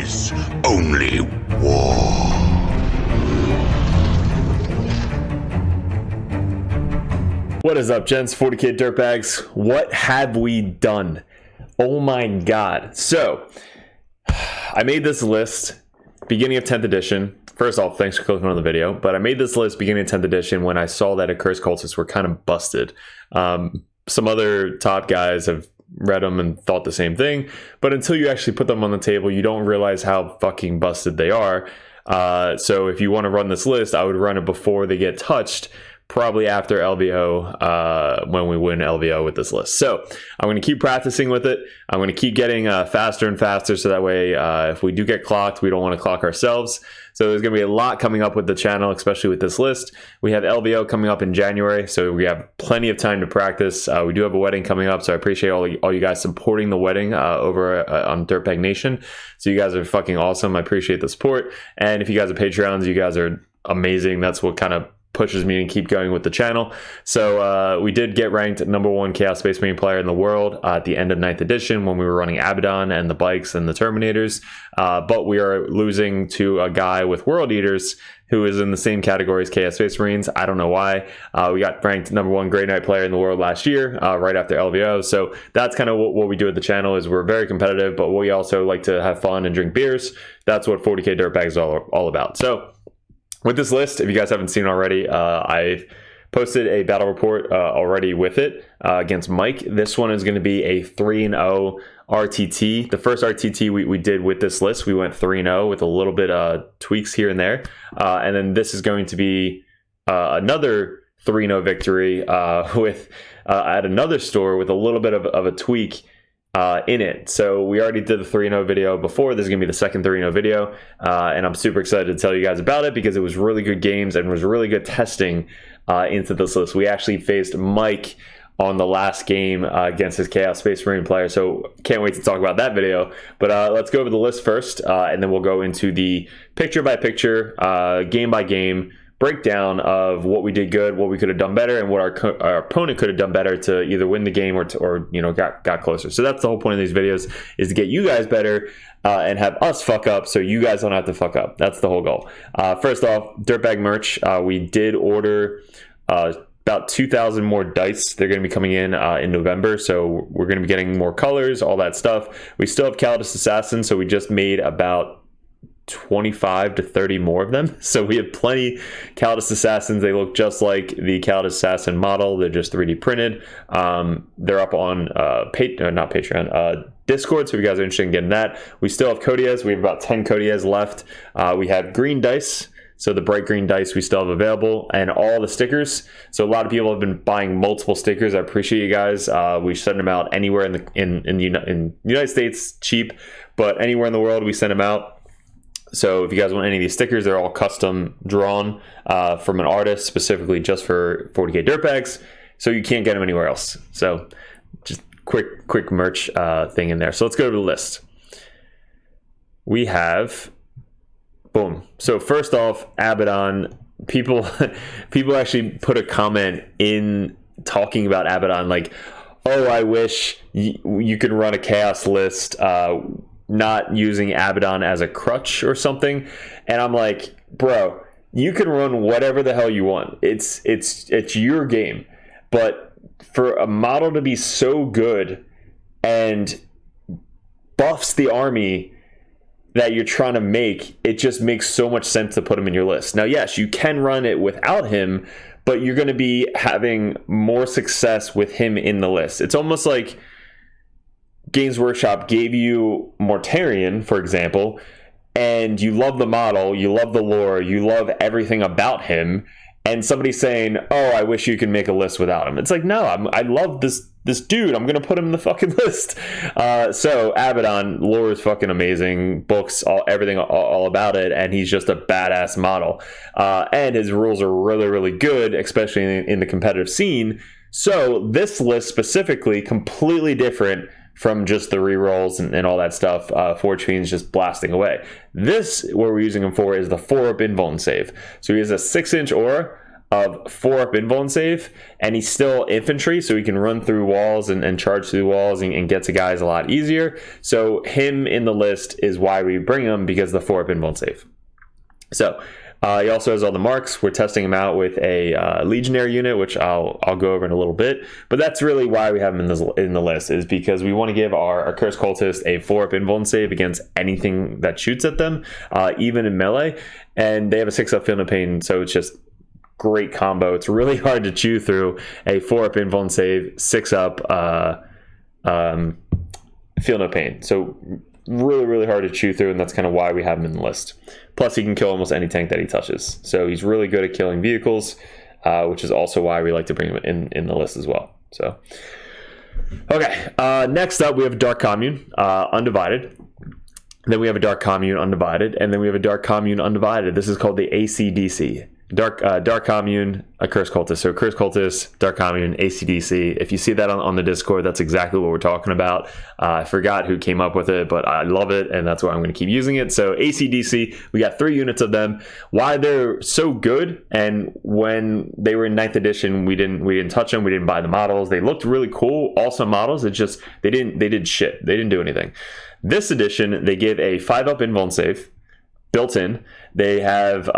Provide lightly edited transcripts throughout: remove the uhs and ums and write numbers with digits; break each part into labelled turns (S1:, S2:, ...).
S1: is only war.
S2: What is up, gents? 40k dirtbags. What have we done? Oh my god. So, I made this list beginning of 10th edition. First off, thanks for clicking on the video. But I made this list beginning of 10th edition when I saw that Accursed Cultists were kind of busted. Some other top guys have read them and thought the same thing. But until you actually put them on the table, you don't realize how fucking busted they are. So if you want to run this list, I would run it before they get touched. Probably after LVO, when we win LVO with this list. So I'm going to keep practicing with it. I'm going to keep getting faster and faster, so that way if we do get clocked, we don't want to clock ourselves. So there's going to be a lot coming up with the channel, especially with this list. We have LVO coming up in January, so we have plenty of time to practice. We do have a wedding coming up, so I appreciate all you guys supporting the wedding over on Dirtbag Nation. So you guys are fucking awesome. I appreciate the support. And if you guys are Patreons, you guys are amazing. That's what kind of pushes me to keep going with the channel. So we did get ranked #1 Chaos Space Marine player in the world at the end of 9th edition when we were running Abaddon and the bikes and the Terminators. But we are losing to a guy with World Eaters who is in the same category as Chaos Space Marines. I don't know why. We got ranked #1 Grey Knight player in the world last year, right after LVO. So that's kind of what we do at the channel. Is we're very competitive, but we also like to have fun and drink beers. That's what 40k Dirtbag is all about. So with this list, if you guys haven't seen already, I've posted a battle report already with it against Mike. This one is going to be a 3-0 RTT. The first RTT we did with this list, we went 3-0 with a little bit tweaks here and there. And then this is going to be another 3-0 victory with at another store with a little bit of a tweak in it. So we already did the 3-0 video before. This is gonna be the second 3-0 video, and I'm super excited to tell you guys about it because it was really good games and was really good testing into this list. We actually faced Mike on the last game against his Chaos Space Marine player, so can't wait to talk about that video. But let's go over the list first, and then we'll go into the picture by picture, game by game breakdown of what we did good, what we could have done better, and what our opponent could have done better to either win the game or you know got closer. So that's the whole point of these videos, is to get you guys better and have us fuck up so you guys don't have to fuck up. That's the whole goal. First off, Dirtbag merch. We did order about 2,000 more dice. They're going to be coming in November, so we're going to be getting more colors, all that stuff. We still have Calidus Assassin, so we just made about 25 to 30 more of them. So we have plenty Calidus Assassins. They look just like the Calidus Assassin model. They're just 3D printed. They're up on not Patreon, Discord, so if you guys are interested in getting that. We still have Codias. We have about 10 Codias left. We have green dice. So the bright green dice we still have available, and all the stickers. So a lot of people have been buying multiple stickers. I appreciate you guys. We send them out anywhere in the United States, cheap, but anywhere in the world we send them out. So if you guys want any of these stickers, they're all custom drawn from an artist specifically just for 40k Dirtbags. So you can't get them anywhere else. So just quick merch thing in there. So let's go to the list. We have, boom. So first off, Abaddon. People actually put a comment in talking about Abaddon like, oh, I wish you could run a chaos list not using Abaddon as a crutch or something. And I'm like, bro, you can run whatever the hell you want. It's your game. But for a model to be so good and buffs the army that you're trying to make, it just makes so much sense to put him in your list. Now, yes, you can run it without him, but you're going to be having more success with him in the list. It's almost like Games Workshop gave you Mortarion, for example, and you love the model, you love the lore, you love everything about him, and somebody's saying, oh, I wish you could make a list without him. It's like, no, I love this dude. I'm going to put him in the fucking list. So Abaddon, lore is fucking amazing. Books, everything all about it, and he's just a badass model. And his rules are really, really good, especially in the competitive scene. So this list specifically, completely different from just the rerolls and all that stuff. Forge Fiend's just blasting away. This, what we're using him for, is the 4-up invuln save. So he has a 6-inch aura, of 4 up invuln save, and he's still infantry, so he can run through walls and charge through walls and get to guys a lot easier. So him in the list is why we bring him, because the 4 up invuln save. So he also has all the marks. We're testing him out with a legionary unit, which I'll go over in a little bit. But that's really why we have him in the list, is because we want to give our cursed cultist a 4 up invuln save against anything that shoots at them, even in melee. And they have a 6 up field of pain, so it's just great combo. It's really hard to chew through a 4 up invuln save, 6 up feel no pain. So really hard to chew through, and that's kind of why we have him in the list. Plus, he can kill almost any tank that he touches. So he's really good at killing vehicles, which is also why we like to bring him in the list as well. So, okay. Next up, we have a Dark Commune, Undivided. Then we have a Dark Commune, Undivided. And then we have a Dark Commune, Undivided. This is called the ACDC. Dark Commune, a Cursed Cultist. So Cursed Cultist, Dark Commune, ACDC. If you see that on the Discord, that's exactly what we're talking about. I forgot who came up with it, but I love it, and that's why I'm going to keep using it. So ACDC, we got 3 units of them. Why they're so good, and when they were in 9th edition, we didn't touch them. We didn't buy the models. They looked really cool, awesome models. It's just they did shit. They didn't do anything. This edition, they give a 5 up invuln save built in. They have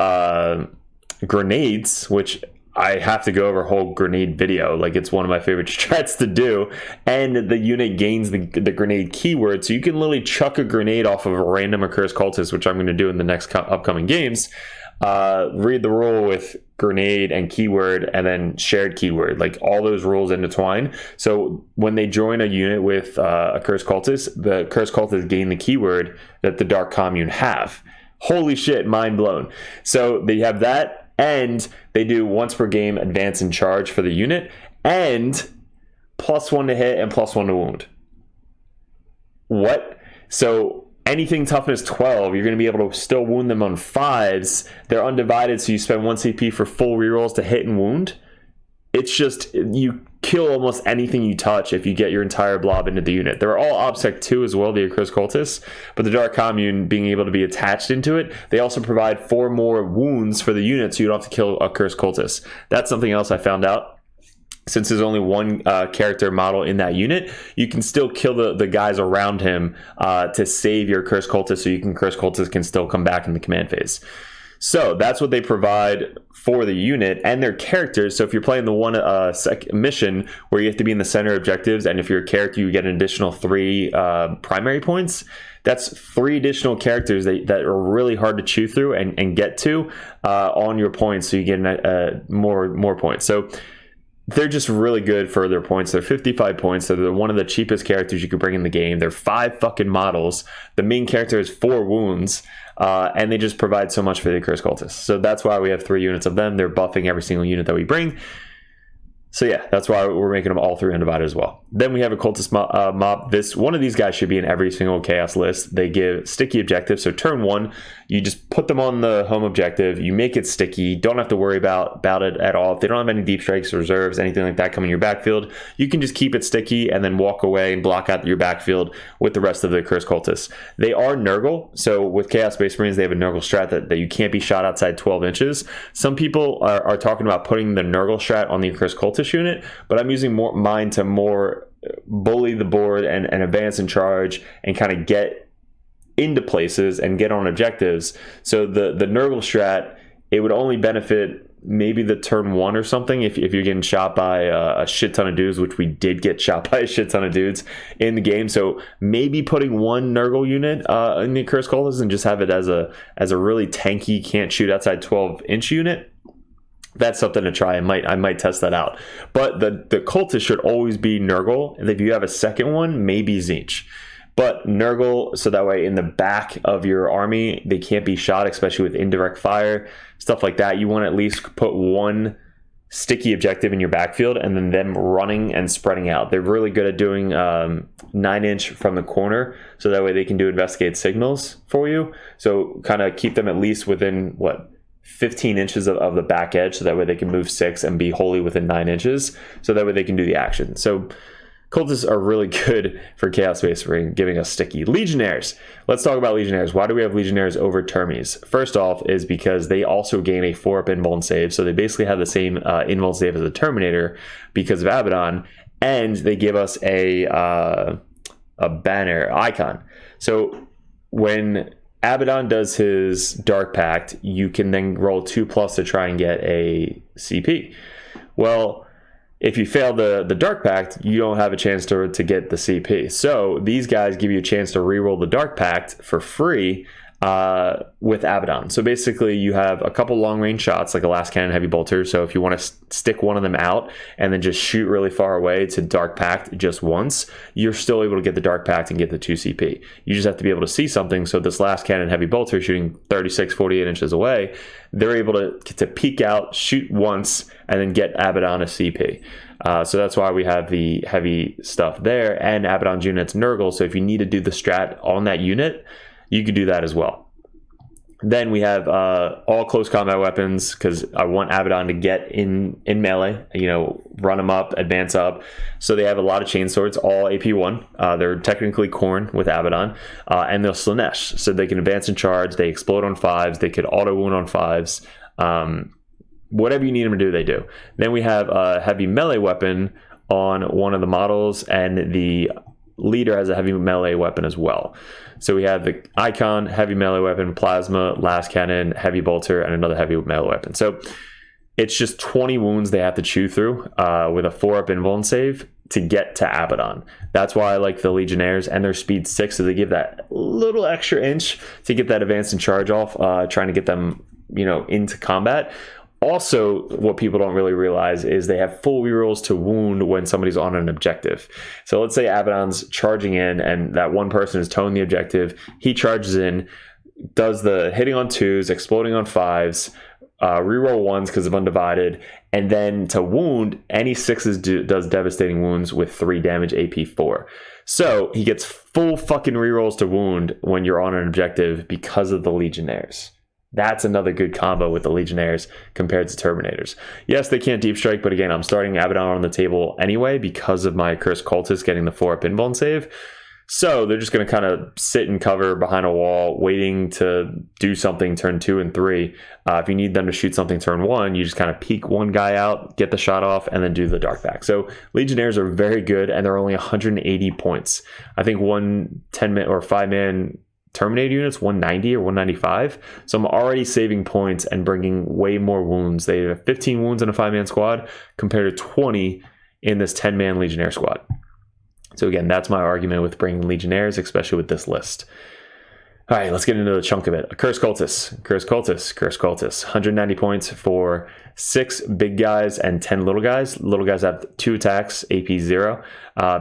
S2: grenades, which I have to go over a whole grenade video. Like, it's one of my favorite strats to do. And the unit gains the grenade keyword, so you can literally chuck a grenade off of a random accursed cultist, which I'm going to do in the next upcoming games. Read the rule with grenade and keyword, and then shared keyword. Like, all those rules intertwine. So when they join a unit with a cursed cultist, the cursed cultist gain the keyword that the Dark Commune have. Holy shit, mind blown. So they have that. And they do once per game advance and charge for the unit, and +1 to hit and +1 to wound. What? So anything toughness 12, you're going to be able to still wound them on 5s. They're undivided, so you spend 1 CP for full rerolls to hit and wound. It's just, you kill almost anything you touch if you get your entire blob into the unit. They're all OBSEC 2 as well, the Accursed Cultists, but the Dark Commune being able to be attached into it, they also provide 4 more wounds for the unit, so you don't have to kill Accursed Cultists. That's something else I found out. Since there's only one character model in that unit, you can still kill the guys around him to save your Cursed Cultist, so you can Cursed Cultist can still come back in the command phase. So that's what they provide for the unit and their characters. So if you're playing the one mission where you have to be in the center objectives, and if you're a character, you get an additional 3 primary points. That's 3 additional characters that are really hard to chew through and get to on your points, so you get more points. So they're just really good for their points. They're 55 points. So they're one of the cheapest characters you could bring in the game. They're 5 fucking models. The main character has 4 wounds. And they just provide so much for the Accursed Cultists. So that's why we have 3 units of them. They're buffing every single unit that we bring. So yeah, that's why we're making them all 3 undivided as well. Then we have a Cultist mob. One of these guys should be in every single Chaos list. They give sticky objectives. So turn 1, you just put them on the home objective. You make it sticky. Don't have to worry about it at all. If they don't have any deep strikes, reserves, anything like that coming in your backfield, you can just keep it sticky and then walk away and block out your backfield with the rest of the Cursed Cultists. They are Nurgle. So with Chaos Space Marines, they have a Nurgle strat that you can't be shot outside 12 inches. Some people are talking about putting the Nurgle strat on the Cursed Cultist unit, but I'm using mine to more bully the board and advance and charge and kind of get into places and get on objectives. So the Nurgle strat, it would only benefit maybe the turn 1 or something if you're getting shot by a shit ton of dudes, which we did get shot by a shit ton of dudes in the game. So maybe putting 1 Nurgle unit in the Cursed Cultists and just have it as a really tanky, can't shoot outside 12-inch unit. That's something to try. I might test that out. But the cultist should always be Nurgle. And if you have a second one, maybe Tzeentch. But Nurgle, so that way in the back of your army, they can't be shot, especially with indirect fire, stuff like that. You want to at least put 1 sticky objective in your backfield and then them running and spreading out. They're really good at doing 9-inch from the corner, so that way they can do investigate signals for you. So kind of keep them at least within, 15 inches of the back edge, so that way they can move 6 and be wholly within 9 inches, so that way they can do the action. So Cultists are really good for Chaos Space for giving us sticky. Legionnaires. Let's talk about Legionnaires. Why do we have Legionnaires over Termies? First off is because they also gain a 4-up invuln save, so they basically have the same invuln save as a Terminator because of Abaddon, and they give us a banner icon. So when Abaddon does his Dark Pact, you can then roll 2+ to try and get a CP. Well, if you fail the Dark Pact, you don't have a chance to get the CP. So these guys give you a chance to reroll the Dark Pact for free with Abaddon. So basically you have a couple long range shots like a last cannon heavy bolter. So if you want to stick one of them out and then just shoot really far away to Dark Pact just once, you're still able to get the Dark Pact and get the 2 CP. You just have to be able to see something. So this last cannon heavy bolter shooting 48 inches away, they're able to peek out, shoot once, and then get Abaddon a CP. So that's why we have the heavy stuff there, and Abaddon's unit's Nurgle. So if you need to do the strat on that unit, you could do that as well. Then we have all close combat weapons, because I want Abaddon to get in melee, run them up, advance up. So they have a lot of chain swords, all AP1. They're technically Khorne with Abaddon, and they'll Slanesh, so they can advance and charge. They explode on 5s. They could auto wound on 5s. Whatever you need them to do, they do. Then we have a heavy melee weapon on one of the models, and the leader has a heavy melee weapon as well. So we have the icon, heavy melee weapon, plasma, last cannon, heavy bolter, and another heavy melee weapon. So it's just 20 wounds they have to chew through with a 4-up invuln save to get to Abaddon. That's why I like the Legionnaires, and their speed 6, so they give that little extra inch to get that advance and charge off, trying to get them into combat. Also, what people don't really realize is they have full rerolls to wound when somebody's on an objective. So let's say Abaddon's charging in and that one person is towing the objective. He charges in, does the hitting on 2s, exploding on 5s, reroll 1s because of undivided, and then to wound, any 6s does devastating wounds with 3 damage AP4. So he gets full fucking rerolls to wound when you're on an objective because of the Legionnaires. That's another good combo with the Legionnaires compared to Terminators. Yes, they can't deep strike, but again, I'm starting Abaddon on the table anyway because of my Cursed Cultist getting the 4-up invuln save. So they're just going to kind of sit and cover behind a wall, waiting to do something turn 2 and 3. If you need them to shoot something turn 1, you just kind of peek one guy out, get the shot off, and then do the Dark Pact. So Legionnaires are very good, and they're only 180 points. I think one 10-man or 5-man Terminator units 190 or 195, so I'm already saving points and bringing way more wounds. They have 15 wounds in a 5-man squad compared to 20 in this 10-man Legionnaire squad. So again, that's my argument with bringing Legionnaires, especially with this list. All right, let's get into the chunk of it. Cursed Cultists, Cursed Cultists, Cursed Cultists. 190 points for 6 big guys and 10 little guys. Little guys have 2 attacks, AP 0.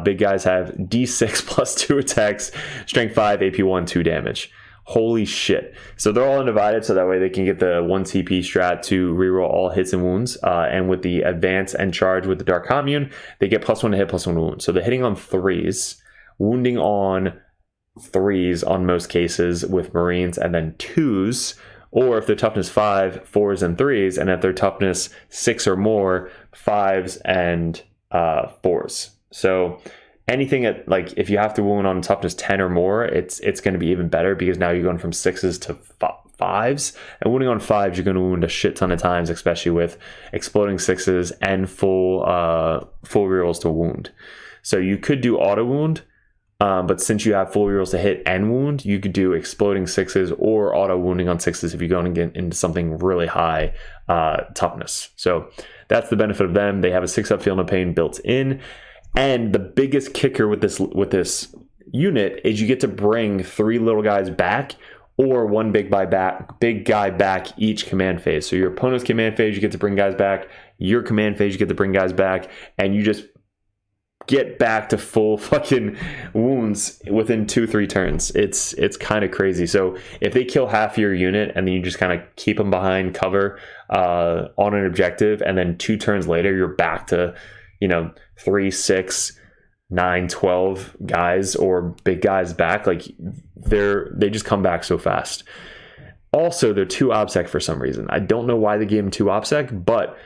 S2: Big guys have D6 plus 2 attacks, Strength 5, AP 1, 2 damage. Holy shit. So they're all undivided, so that way they can get the 1 CP strat to reroll all hits and wounds. And with the advance and charge with the Dark Commune, they get +1 to hit, +1 to wound. So they're hitting on 3s, wounding on 3s on most cases with Marines, and then 2s, or if their toughness 5, 4s and 3s, and if their toughness 6 or more, 5s and 4s. So anything at, like, if you have to wound on toughness 10 or more, it's going to be even better, because now you're going from 6s to 5s, and wounding on 5s you're going to wound a shit ton of times, especially with exploding 6s and full rerolls to wound. So you could do auto wound, but since you have full rerolls to hit and wound, you could do exploding 6s or auto wounding on 6s if you're going to get into something really high toughness. So that's the benefit of them. They have a 6-up Field of Pain built in, and the biggest kicker with this unit is you get to bring 3 little guys back, or 1 big guy back each command phase. So your opponent's command phase, you get to bring guys back. Your command phase, you get to bring guys back, and you just get back to full fucking wounds within 2-3 turns. It's kind of crazy. So if they kill half your unit and then you just kind of keep them behind cover on an objective, and then 2 turns later you're back to 3, 6, 9, 12 guys or big guys back, like they just come back so fast. Also, they're 2 OBSEC for some reason. I don't know why they gave them 2 OBSEC, but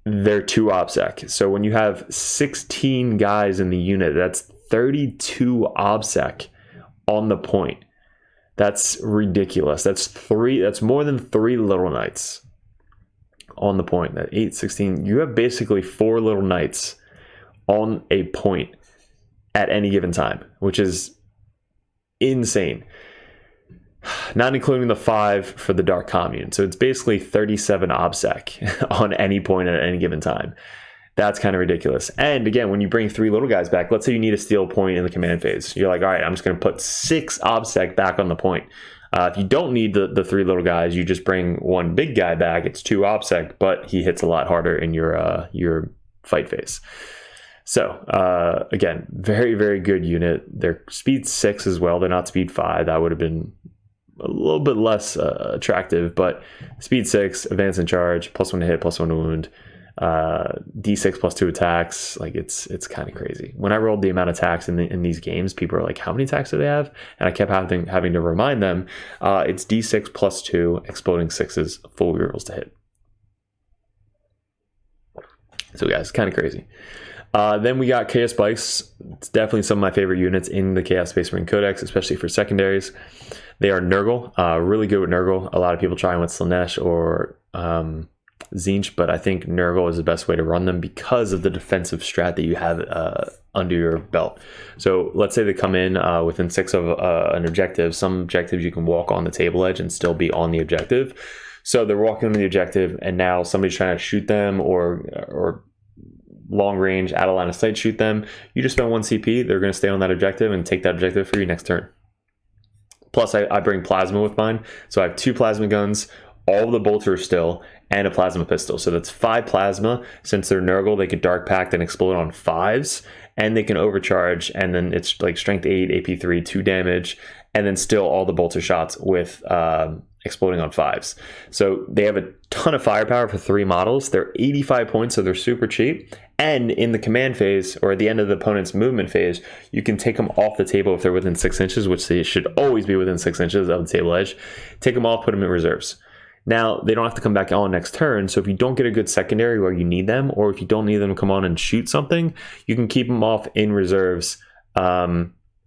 S2: they're 2 OBSEC. So when you have 16 guys in the unit, that's 32 OBSEC on the point. That's ridiculous. That's more than 3 Little Knights on the point. That 8, 16. You have basically 4 Little Knights on a point at any given time, which is insane. Not including the 5 for the Dark Commune. So it's basically 37 OBSEC on any point at any given time. That's kind of ridiculous. And again, when you bring 3 little guys back, let's say you need a steal point in the command phase. You're like, all right, I'm just going to put 6 OBSEC back on the point. If you don't need the 3 little guys, you just bring 1 big guy back. It's 2 OBSEC, but he hits a lot harder in your fight phase. So again, very, very good unit. They're speed 6 as well. They're not speed 5. That would have been a little bit less attractive, but speed 6, advance and charge, +1 to hit, +1 to wound, d6 +2 attacks. Like it's kind of crazy. When I rolled the amount of attacks in these games, people are like, how many attacks do they have? And I kept having to remind them, it's d6 +2 exploding 6s, full rerolls to hit. So guys, it's kind of crazy. Then we got Chaos Spikes. It's definitely some of my favorite units in the Chaos Space Marine Codex, especially for secondaries. They are Nurgle, really good with Nurgle. A lot of people trying with Slaanesh or Tzeentch, but I think Nurgle is the best way to run them because of the defensive strat that you have under your belt. So let's say they come in within 6 of an objective. Some objectives you can walk on the table edge and still be on the objective. So they're walking on the objective, and now somebody's trying to shoot them or long range, out of line of sight, shoot them. You just spend 1 CP. They're going to stay on that objective and take that objective for you next turn. Plus, I bring plasma with mine. So I have 2 plasma guns, all of the bolters still, and a plasma pistol. So that's 5 plasma. Since they're Nurgle, they can Dark Pact and explode on 5s, and they can overcharge, and then it's like strength 8, AP 3, 2 damage, and then still all the bolter shots with exploding on 5s. So they have a ton of firepower for 3 models. They're 85 points, so they're super cheap. And in the command phase, or at the end of the opponent's movement phase, you can take them off the table if they're within 6 inches, which they should always be within 6 inches of the table edge. Take them off, put them in reserves. Now, they don't have to come back on next turn, so if you don't get a good secondary where you need them, or if you don't need them to come on and shoot something, you can keep them off in reserves,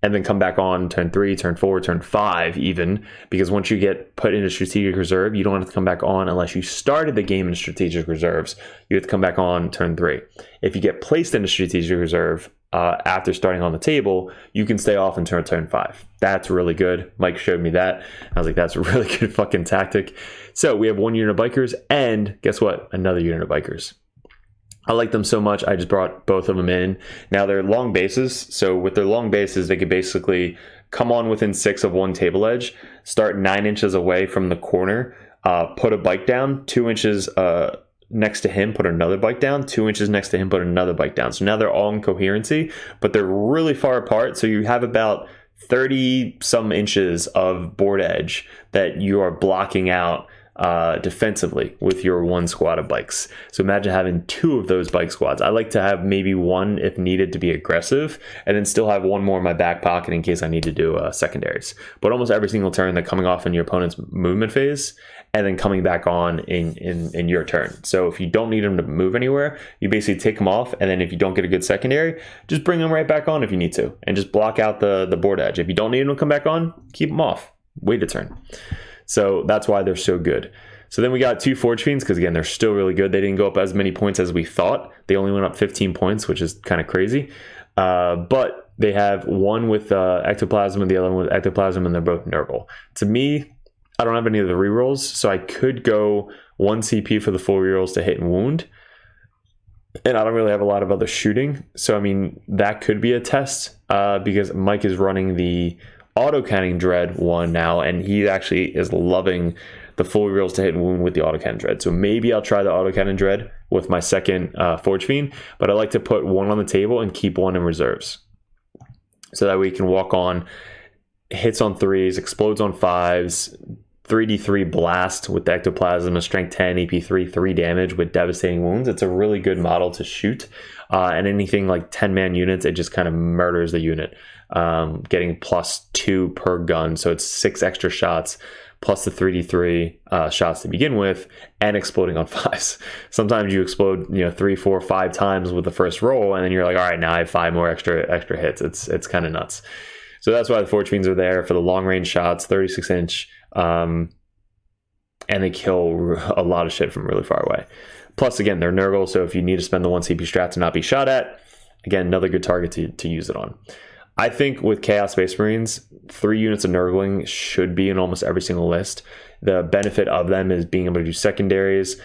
S2: and then come back on turn 3, turn 4, turn 5 even, because once you get put into strategic reserve, you don't have to come back on unless you started the game in strategic reserves. You have to come back on turn 3. If you get placed into strategic reserve after starting on the table, you can stay off until turn 5. That's really good. Mike showed me that. I was like, that's a really good fucking tactic. So we have 1 unit of bikers, and guess what? Another unit of bikers. I like them so much, I just brought both of them in. Now they're long bases, so with their long bases, they could basically come on within 6 of 1 table edge, start 9 inches away from the corner, put a bike down, 2 inches next to him, put another bike down, 2 inches next to him, put another bike down. So now they're all in coherency, but they're really far apart, so you have about 30 some inches of board edge that you are blocking out defensively with your 1 squad of bikes. So imagine having 2 of those bike squads. I like to have maybe 1 if needed to be aggressive, and then still have 1 more in my back pocket in case I need to do secondaries. But almost every single turn, they're coming off in your opponent's movement phase and then coming back on in your turn. So if you don't need them to move anywhere, you basically take them off, and then if you don't get a good secondary, just bring them right back on if you need to, and just block out the board edge. If you don't need them to come back on, keep them off. Wait a turn. So that's why they're so good. So then we got 2 Forge Fiends, because again, they're still really good. They didn't go up as many points as we thought. They only went up 15 points, which is kind of crazy. But they have one with ectoplasm and the other one with ectoplasm, and they're both Nurgle. To me, I don't have any of the rerolls, so I could go 1 CP for the full rerolls to hit and wound. And I don't really have a lot of other shooting. So, I mean, that could be a test because Mike is running the autocannon dread one now, and he actually is loving the full rerolls to hit and wound with the autocannon dread. So maybe I'll try the autocannon dread with my second Forge Fiend, but I like to put 1 on the table and keep 1 in reserves, so that we can walk on hits on 3s, explodes on 5s, 3d3 blast with the ectoplasm, a strength 10, AP3, 3 damage with devastating wounds. It's a really good model to shoot, and anything like 10-man units, it just kind of murders the unit, getting +2 per gun, so it's 6 extra shots, plus the 3d3 shots to begin with, and exploding on 5s. Sometimes you explode, 3, 4, 5 times with the first roll, and then you're like, all right, now I have 5 more extra hits. It's kind of nuts. So that's why the Forge Fiends are there for the long range shots, 36 inch, and they kill a lot of shit from really far away. Plus, again, they're Nurgle, so if you need to spend the 1 CP strat to not be shot at, again, another good target to use it on. I think with Chaos Space Marines, 3 units of Nurgling should be in almost every single list. The benefit of them is being able to do secondaries,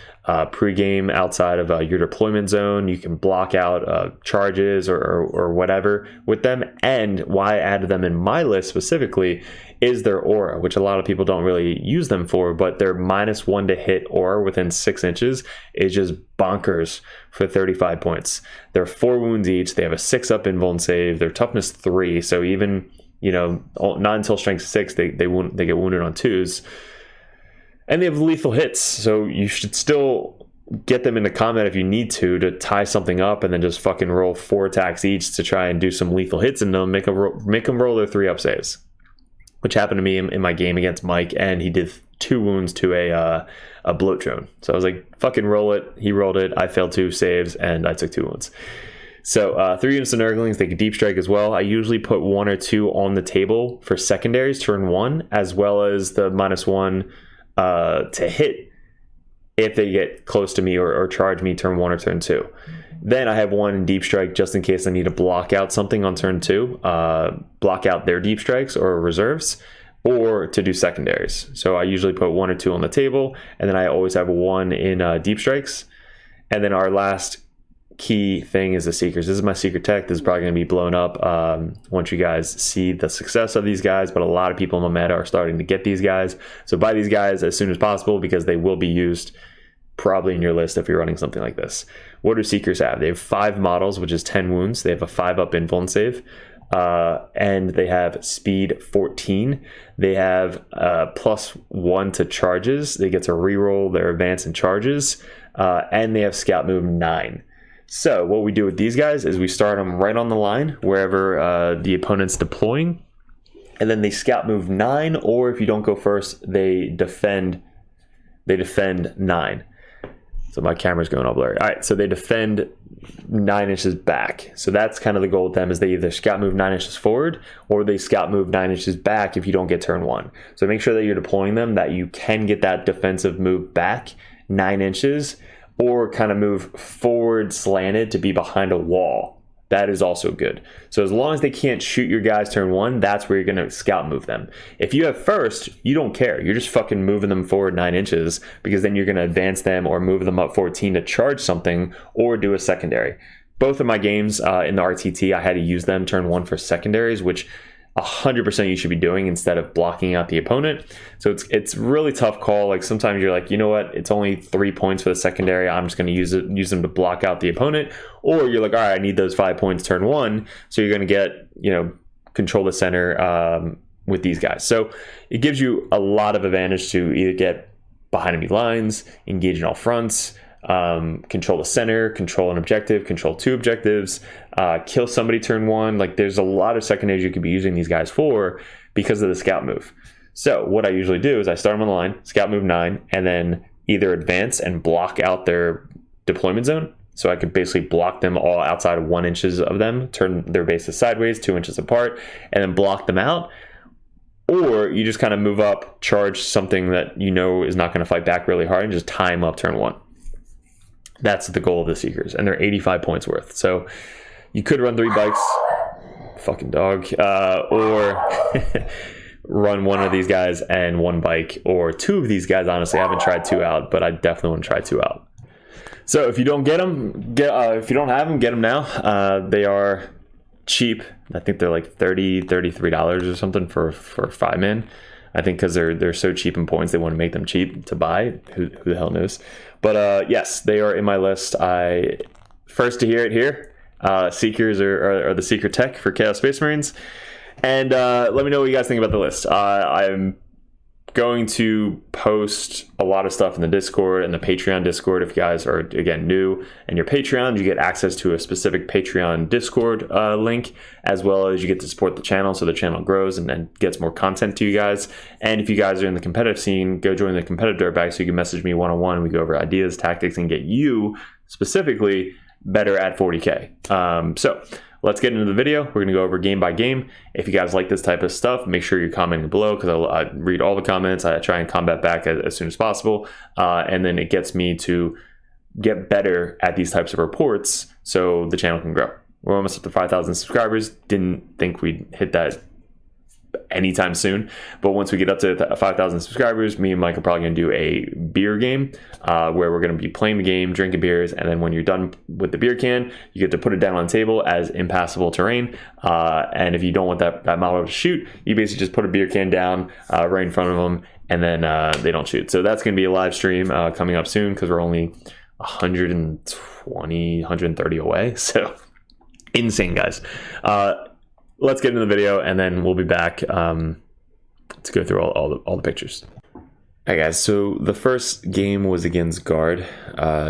S2: pre-game outside of your deployment zone. You can block out charges or whatever with them. And why I added them in my list specifically is their aura, which a lot of people don't really use them for, but their -1 to hit aura within 6 inches is just bonkers for 35 points. They're 4 wounds each. They have a 6-up invuln save. Their toughness 3. So even, not until strength 6, they get wounded on 2s. And they have lethal hits. So you should still get them into combat if you need to tie something up and then just fucking roll 4 attacks each to try and do some lethal hits and make them roll their 3-up saves. Which happened to me in my game against Mike, and he did 2 wounds to a bloat drone. So I was like, fucking roll it. He rolled it. I failed 2 saves, and I took 2 wounds. So 3 units of Nurglings, they can deep strike as well. I usually put 1 or 2 on the table for secondaries turn 1, as well as the -1 to hit if they get close to me or charge me turn 1 or turn 2. Then I have 1 in deep strike just in case I need to block out something on turn 2, block out their deep strikes or reserves, or to do secondaries. So I usually put 1 or 2 on the table, and then I always have 1 in deep strikes. And then our last key thing is the Seekers. This is my secret tech. This is probably going to be blown up once you guys see the success of these guys, but a lot of people in the meta are starting to get these guys. So buy these guys as soon as possible because they will be used probably in your list if you're running something like this. What do Seekers have? They have 5 models, which is 10 wounds. They have a 5-up invuln save, and they have speed 14. They have +1 to charges. They get to reroll their advance and charges, and they have scout move 9. So what we do with these guys is we start them right on the line wherever the opponent's deploying, and then they scout move 9, or if you don't go first, they defend 9. So my camera's going all blurry. All right, so they defend 9 inches back. So that's kind of the goal with them, is they either scout move 9 inches forward or they scout move 9 inches back if you don't get turn 1. So make sure that you're deploying them, that you can get that defensive move back 9 inches or kind of move forward slanted to be behind a wall. That is also good. So as long as they can't shoot your guys turn 1, that's where you're going to scout move them. If you have first, you don't care. You're just fucking moving them forward 9 inches because then you're going to advance them or move them up 14 to charge something or do a secondary. Both of my games in the RTT, I had to use them turn 1 for secondaries, which 100% you should be doing instead of blocking out the opponent. So it's really tough call. Like sometimes you're like, you know what, it's only 3 points for the secondary, I'm just going to use them to block out the opponent. Or you're like, all right, I need those 5 points turn 1, so you're going to get, control the center with these guys. So it gives you a lot of advantage to either get behind enemy lines, engage in all fronts, control the center, control an objective, control 2 objectives, kill somebody turn 1. Like there's a lot of secondaries you could be using these guys for because of the scout move. So what I usually do is I start them on the line, scout move 9, and then either advance and block out their deployment zone. So I could basically block them all outside of 1 inches of them, turn their bases sideways 2 inches apart, and then block them out. Or you just kind of move up, charge something that is not going to fight back really hard, and just tie them up turn 1. That's the goal of the Seekers, and they're 85 points worth. So you could run 3 bikes, fucking dog, or run 1 of these guys and 1 bike, or 2 of these guys. Honestly, I haven't tried 2 out, but I definitely want to try 2 out. So if you don't get them, if you don't have them, get them now. They are cheap. I think they're like $33 or something for 5-man. I think because they're so cheap in points, they want to make them cheap to buy. Who the hell knows? But yes, they are in my list. First to hear it here. Seekers are the secret tech for Chaos Space Marines. And let me know what you guys think about the list. I'm going to post a lot of stuff in the Discord and the Patreon Discord. If you guys are, again, new and you're Patreon, you get access to a specific Patreon Discord link, as well as you get to support the channel so the channel grows and gets more content to you guys. And if you guys are in the competitive scene, go join the competitive dirtbag so you can message me one-on-one. We go over ideas, tactics, and get you specifically better at 40k. So let's get into the video. We're going to go over game by game. If you guys like this type of stuff, make sure you're commenting below, because I read all the comments. I try and combat back as soon as possible. And then it gets me to get better at these types of reports so the channel can grow. We're almost up to 5,000 subscribers. Didn't think we'd hit that anytime soon, but once we get up to 5,000 subscribers, me and Mike are probably going to do a beer game where we're going to be playing the game, drinking beers, and then when you're done with the beer can, you get to put it down on the table as impassable terrain. And if you don't want that model to shoot, you basically just put a beer can down right in front of them, and then they don't shoot. So that's going to be a live stream coming up soon, because we're only 120, 130 away. So insane, guys. Let's get into the video, and then we'll be back to go through all the pictures. All right, guys, so the first game was against Guard,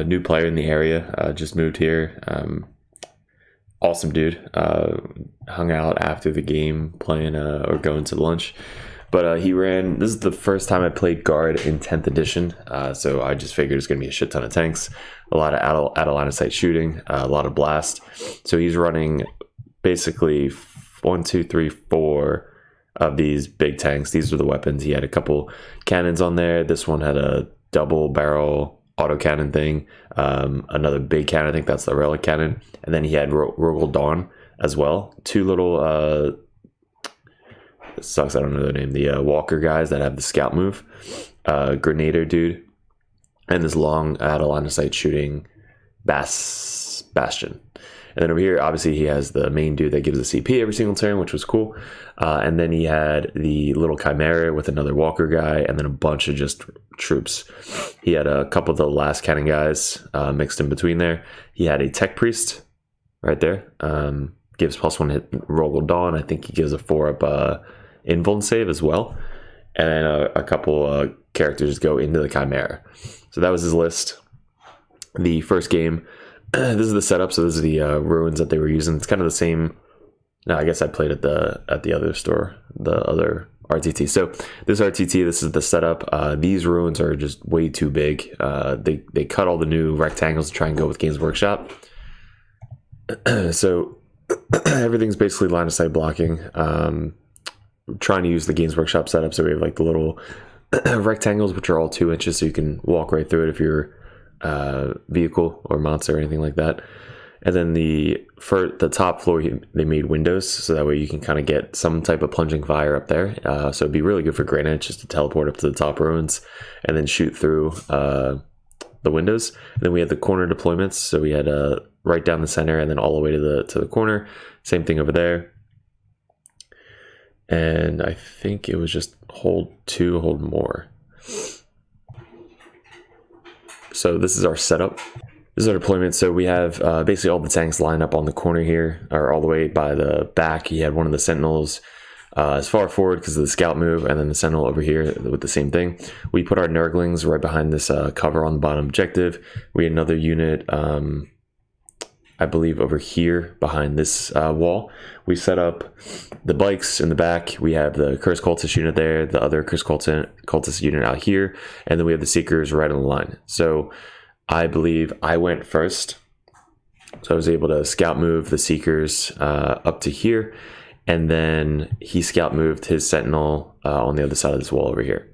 S2: new player in the area, just moved here. Awesome dude. Hung out after the game playing or going to lunch. But he ran, this is the first time I played Guard in 10th edition, so I just figured it's going to be a shit ton of tanks, a lot of out of line of sight shooting, a lot of blast. So he's running basically 1, 2, 3, 4 of these big tanks. These were the weapons. He had a couple cannons on there. This one had a double barrel auto cannon thing, another big cannon, I think that's the relic cannon, and then he had Rogel Dawn as well. Two little it sucks I don't know their name, the walker guys that have the scout move, Grenader dude, and this long out of line of sight shooting Bastion. And then over here, obviously, he has the main dude that gives a CP every single turn, which was cool. And then he had the little Chimera with another Walker guy, and then a bunch of just troops. He had a couple of the last cannon guys mixed in between there. He had a Tech Priest right there. Gives +1 hit Rogel Dawn. I think he gives a 4-up invuln save as well. And then a couple characters go into the Chimera. So that was his list. The first game. This is the setup, so this is the ruins that they were using. It's kind of the same. No, I guess I played at the other store, the other RTT. So this RTT, this is the setup. These ruins are just way too big. They cut all the new rectangles to try and go with Games Workshop. So everything's basically line of sight blocking. Trying to use the Games Workshop setup, so we have like the little rectangles, which are all 2 inches, so you can walk right through it if you're vehicle or monster or anything like that. And then for the top floor, they made windows, so that way you can kind of get some type of plunging fire up there. So it'd be really good for Granite just to teleport up to the top ruins and then shoot through the windows. And then we had the corner deployments, so we had right down the center and then all the way to the corner. Same thing over there. And I think it was just hold 2, hold more. So this is our setup. This is our deployment. So we have basically all the tanks lined up on the corner here, or all the way by the back. He had one of the sentinels as far forward because of the scout move, and then the sentinel over here with the same thing. We put our Nurglings right behind this cover on the bottom objective. We had another unit, I believe, over here behind this wall. We set up the bikes in the back. We have the Curse Cultist unit there, the other Curse Cultist unit out here, and then we have the Seekers right on the line. So I believe I went first. So I was able to scout move the Seekers up to here, and then he scout moved his Sentinel on the other side of this wall over here.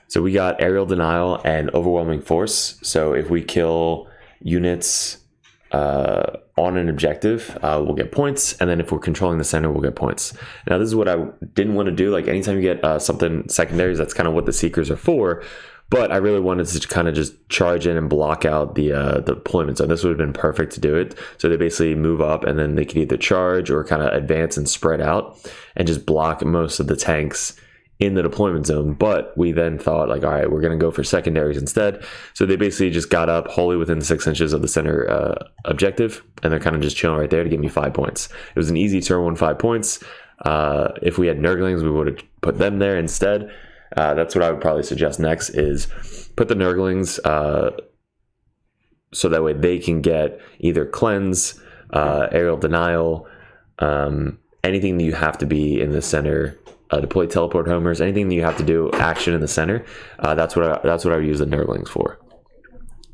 S2: So we got aerial denial and overwhelming force. So if we kill units on an objective, we'll get points, and then if we're controlling the center, we'll get points. Now this is what I didn't want to do. Like anytime you get something secondaries, that's kind of what the Seekers are for, but I really wanted to kind of just charge in and block out the deployment. So this would have been perfect to do it. So they basically move up, and then they could either charge or kind of advance and spread out and just block most of the tanks in the deployment zone. But we then thought, like, all right, we're going to go for secondaries instead. So they basically just got up wholly within 6 inches of the center objective, and they're kind of just chilling right there to give me 5 points. It was an easy turn 1, 5 points. If we had Nurglings, we would have put them there instead. That's what I would probably suggest next, is put the Nurglings so that way they can get either cleanse, aerial denial, anything that you have to be in the center, deploy teleport homers, anything that you have to do action in the center. That's what I would use the Nurglings for.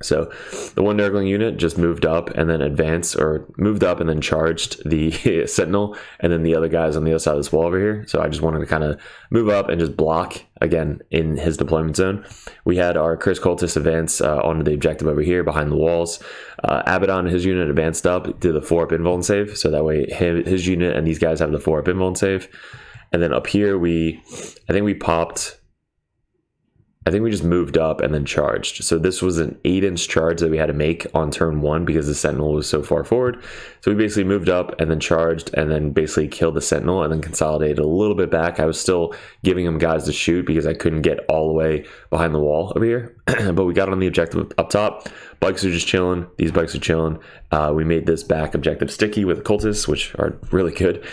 S2: So the one Nurgling unit just moved up and then advanced, or moved up and then charged the Sentinel, and then the other guys on the other side of this wall over here. So I just wanted to kind of move up and just block, again, in his deployment zone. We had our Kris Cultist advance onto the objective over here behind the walls. Abaddon and his unit advanced up, did the 4-up invuln save, so that way his unit and these guys have the 4-up invuln save. And then up here, I think we just moved up and then charged. So this was an 8-inch charge that we had to make on turn 1 because the Sentinel was so far forward. So we basically moved up and then charged and then basically killed the Sentinel and then consolidated a little bit back. I was still giving them guys to shoot because I couldn't get all the way behind the wall over here. But we got on the objective up top. Bikes are just chilling. These bikes are chilling. We made this back objective sticky with the cultists, which are really good.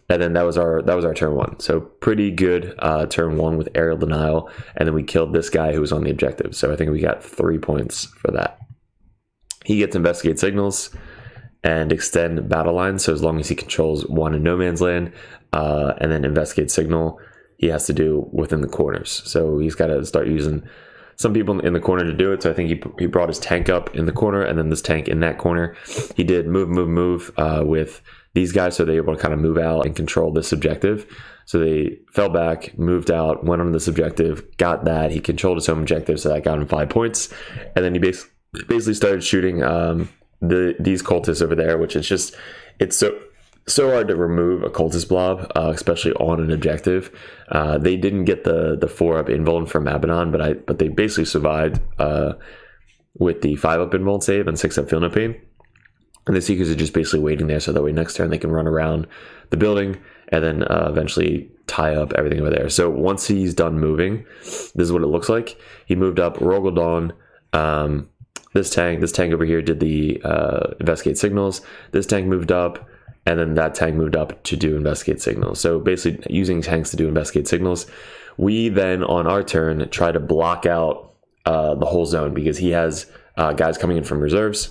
S2: And then that was our turn 1. So pretty good turn 1 with aerial denial. And then we killed this guy who was on the objective. So I think we got 3 points for that. He gets investigate signals and extend battle lines. So as long as he controls one in no man's land, and then investigate signal, he has to do within the corners. So he's got to start using some people in the corner to do it. So I think he brought his tank up in the corner and then this tank in that corner. He did move with these guys, so they were able to kind of move out and control this objective. So they fell back, moved out, went on this objective, got that. He controlled his own objective, so that got him 5 points. And then he basically started shooting these cultists over there, which it's so hard to remove a cultist blob, especially on an objective. They didn't get the 4-up invuln from Abaddon, but they basically survived with the 5-up invuln save and 6-up feel no pain. And the Seekers are just basically waiting there so that way next turn they can run around the building and then eventually tie up everything over there. So once he's done moving, this is what it looks like. He moved up, Rogaldawn, this tank over here did the investigate signals. This tank moved up, and then that tank moved up to do investigate signals. So basically using tanks to do investigate signals. We then on our turn try to block out the whole zone because he has guys coming in from reserves.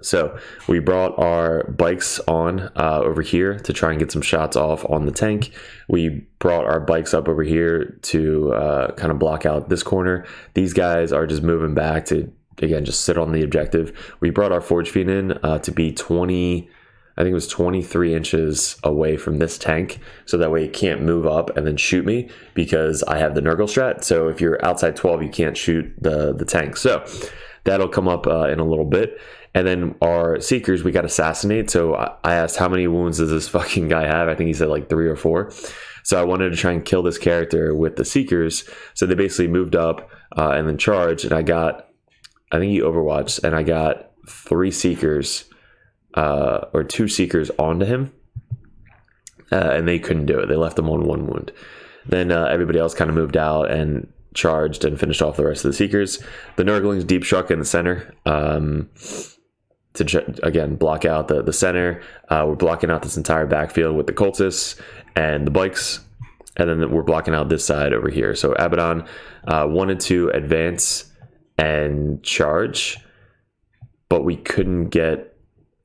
S2: So we brought our bikes on over here to try and get some shots off on the tank. We brought our bikes up over here to kind of block out this corner. These guys are just moving back to, again, just sit on the objective. We brought our Forge Fiend in to be 23 inches away from this tank, so that way it can't move up and then shoot me because I have the Nurgle strat. So if you're outside 12, you can't shoot the tank. So that'll come up in a little bit. And then our Seekers, we got Assassinate. So I asked, how many wounds does this fucking guy have? I think he said like 3 or 4. So I wanted to try and kill this character with the Seekers. So they basically moved up and then charged. And I think he overwatched, and I got 3 Seekers or 2 Seekers onto him. And they couldn't do it. They left him on 1 wound. Then everybody else kind of moved out and charged and finished off the rest of the Seekers. The Nurglings deep struck in the center to again block out the center. We're blocking out this entire backfield with the cultists and the bikes, and then we're blocking out this side over here. So Abaddon wanted to advance and charge, but we couldn't get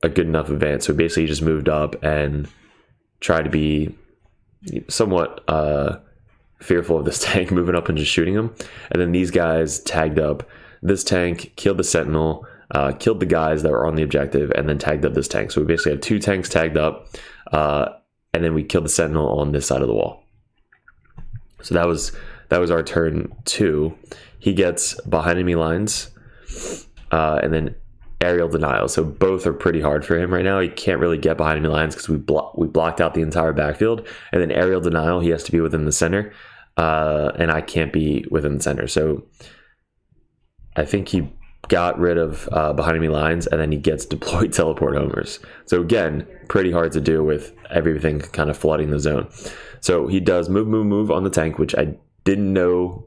S2: a good enough advance. So basically just moved up and tried to be somewhat fearful of this tank moving up and just shooting him. And then these guys tagged up this tank, killed the Sentinel, killed the guys that were on the objective, and then tagged up this tank. So we basically have 2 tanks tagged up, and then we killed the Sentinel on this side of the wall. So that was our turn 2. He gets behind enemy lines, and then aerial denial. So both are pretty hard for him right now. He can't really get behind enemy lines because we blocked out the entire backfield. And then aerial denial, he has to be within the center, and I can't be within the center. So I think he got rid of behind enemy lines, and then he gets deployed teleport homers. So again, pretty hard to do with everything kind of flooding the zone. So he does move on the tank, which I didn't know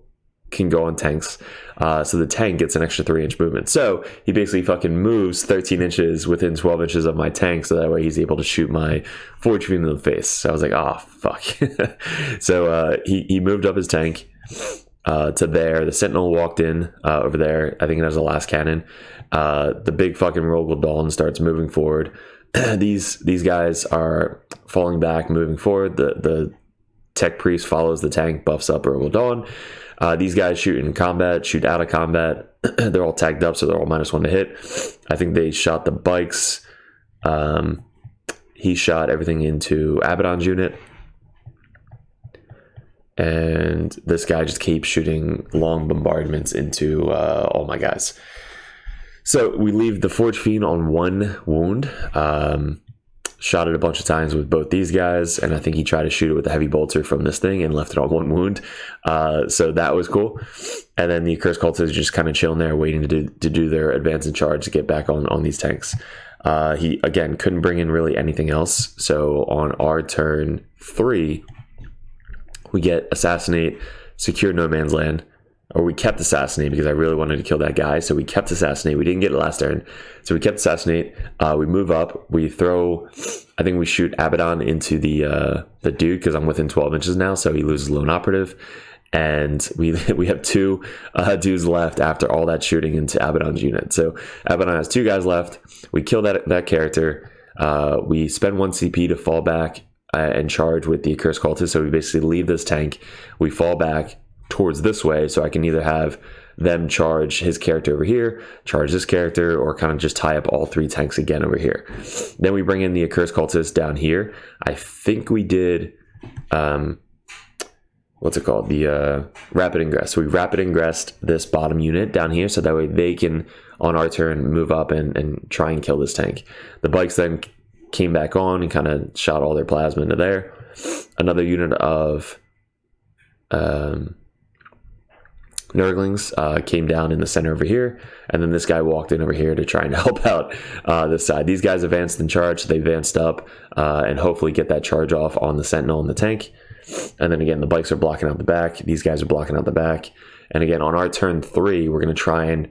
S2: can go on tanks. So the tank gets an extra 3-inch movement. So he basically fucking moves 13 inches within 12 inches of my tank, so that way he's able to shoot my Forge Fiend in the face. So I was like, oh, fuck. So he moved up his tank. to there. The Sentinel walked in over there. I think it has the last cannon. The big fucking Rogel Dawn starts moving forward. These guys are falling back, moving forward. The Tech Priest follows the tank, buffs up Rogel Dawn. These guys shoot in combat, shoot out of combat. They're all tagged up, so they're all -1 to hit. I think they shot the bikes. He shot everything into Abaddon's unit. And this guy just keeps shooting long bombardments into all my guys. So we leave the Forge Fiend on 1 wound. Shot it a bunch of times with both these guys, and I think he tried to shoot it with a heavy bolter from this thing and left it on 1 wound. So that was cool. And then the Accursed Cultists just kind of chilling there, waiting to do their advance and charge to get back on these tanks. He again couldn't bring in really anything else. So on our turn 3, we get Assassinate, Secure No Man's Land. Or we kept Assassinate because I really wanted to kill that guy. So we kept Assassinate. We didn't get it last turn. So we kept Assassinate. We move up. We throw... I think we shoot Abaddon into the dude because I'm within 12 inches now. So he loses Lone Operative. And we have 2 dudes left after all that shooting into Abaddon's unit. So Abaddon has 2 guys left. We kill that character. We spend 1 CP to fall back and charge with the Accursed Cultist. So we basically leave this tank. We fall back towards this way, so I can either have them charge his character over here, charge this character, or kind of just tie up all 3 tanks again over here. Then we bring in the Accursed Cultist down here. I think we did what's it called, the rapid ingress. So we rapid ingressed this bottom unit down here, so that way they can on our turn move up and try and kill this tank. The bikes then came back on and kind of shot all their plasma into there. Another unit of Nurglings came down in the center over here, and then this guy walked in over here to try and help out this side. These guys advanced in charge, so they advanced up and hopefully get that charge off on the Sentinel and the tank. And then again, the bikes are blocking out the back. These guys are blocking out the back. And again, on our turn 3, we're going to try and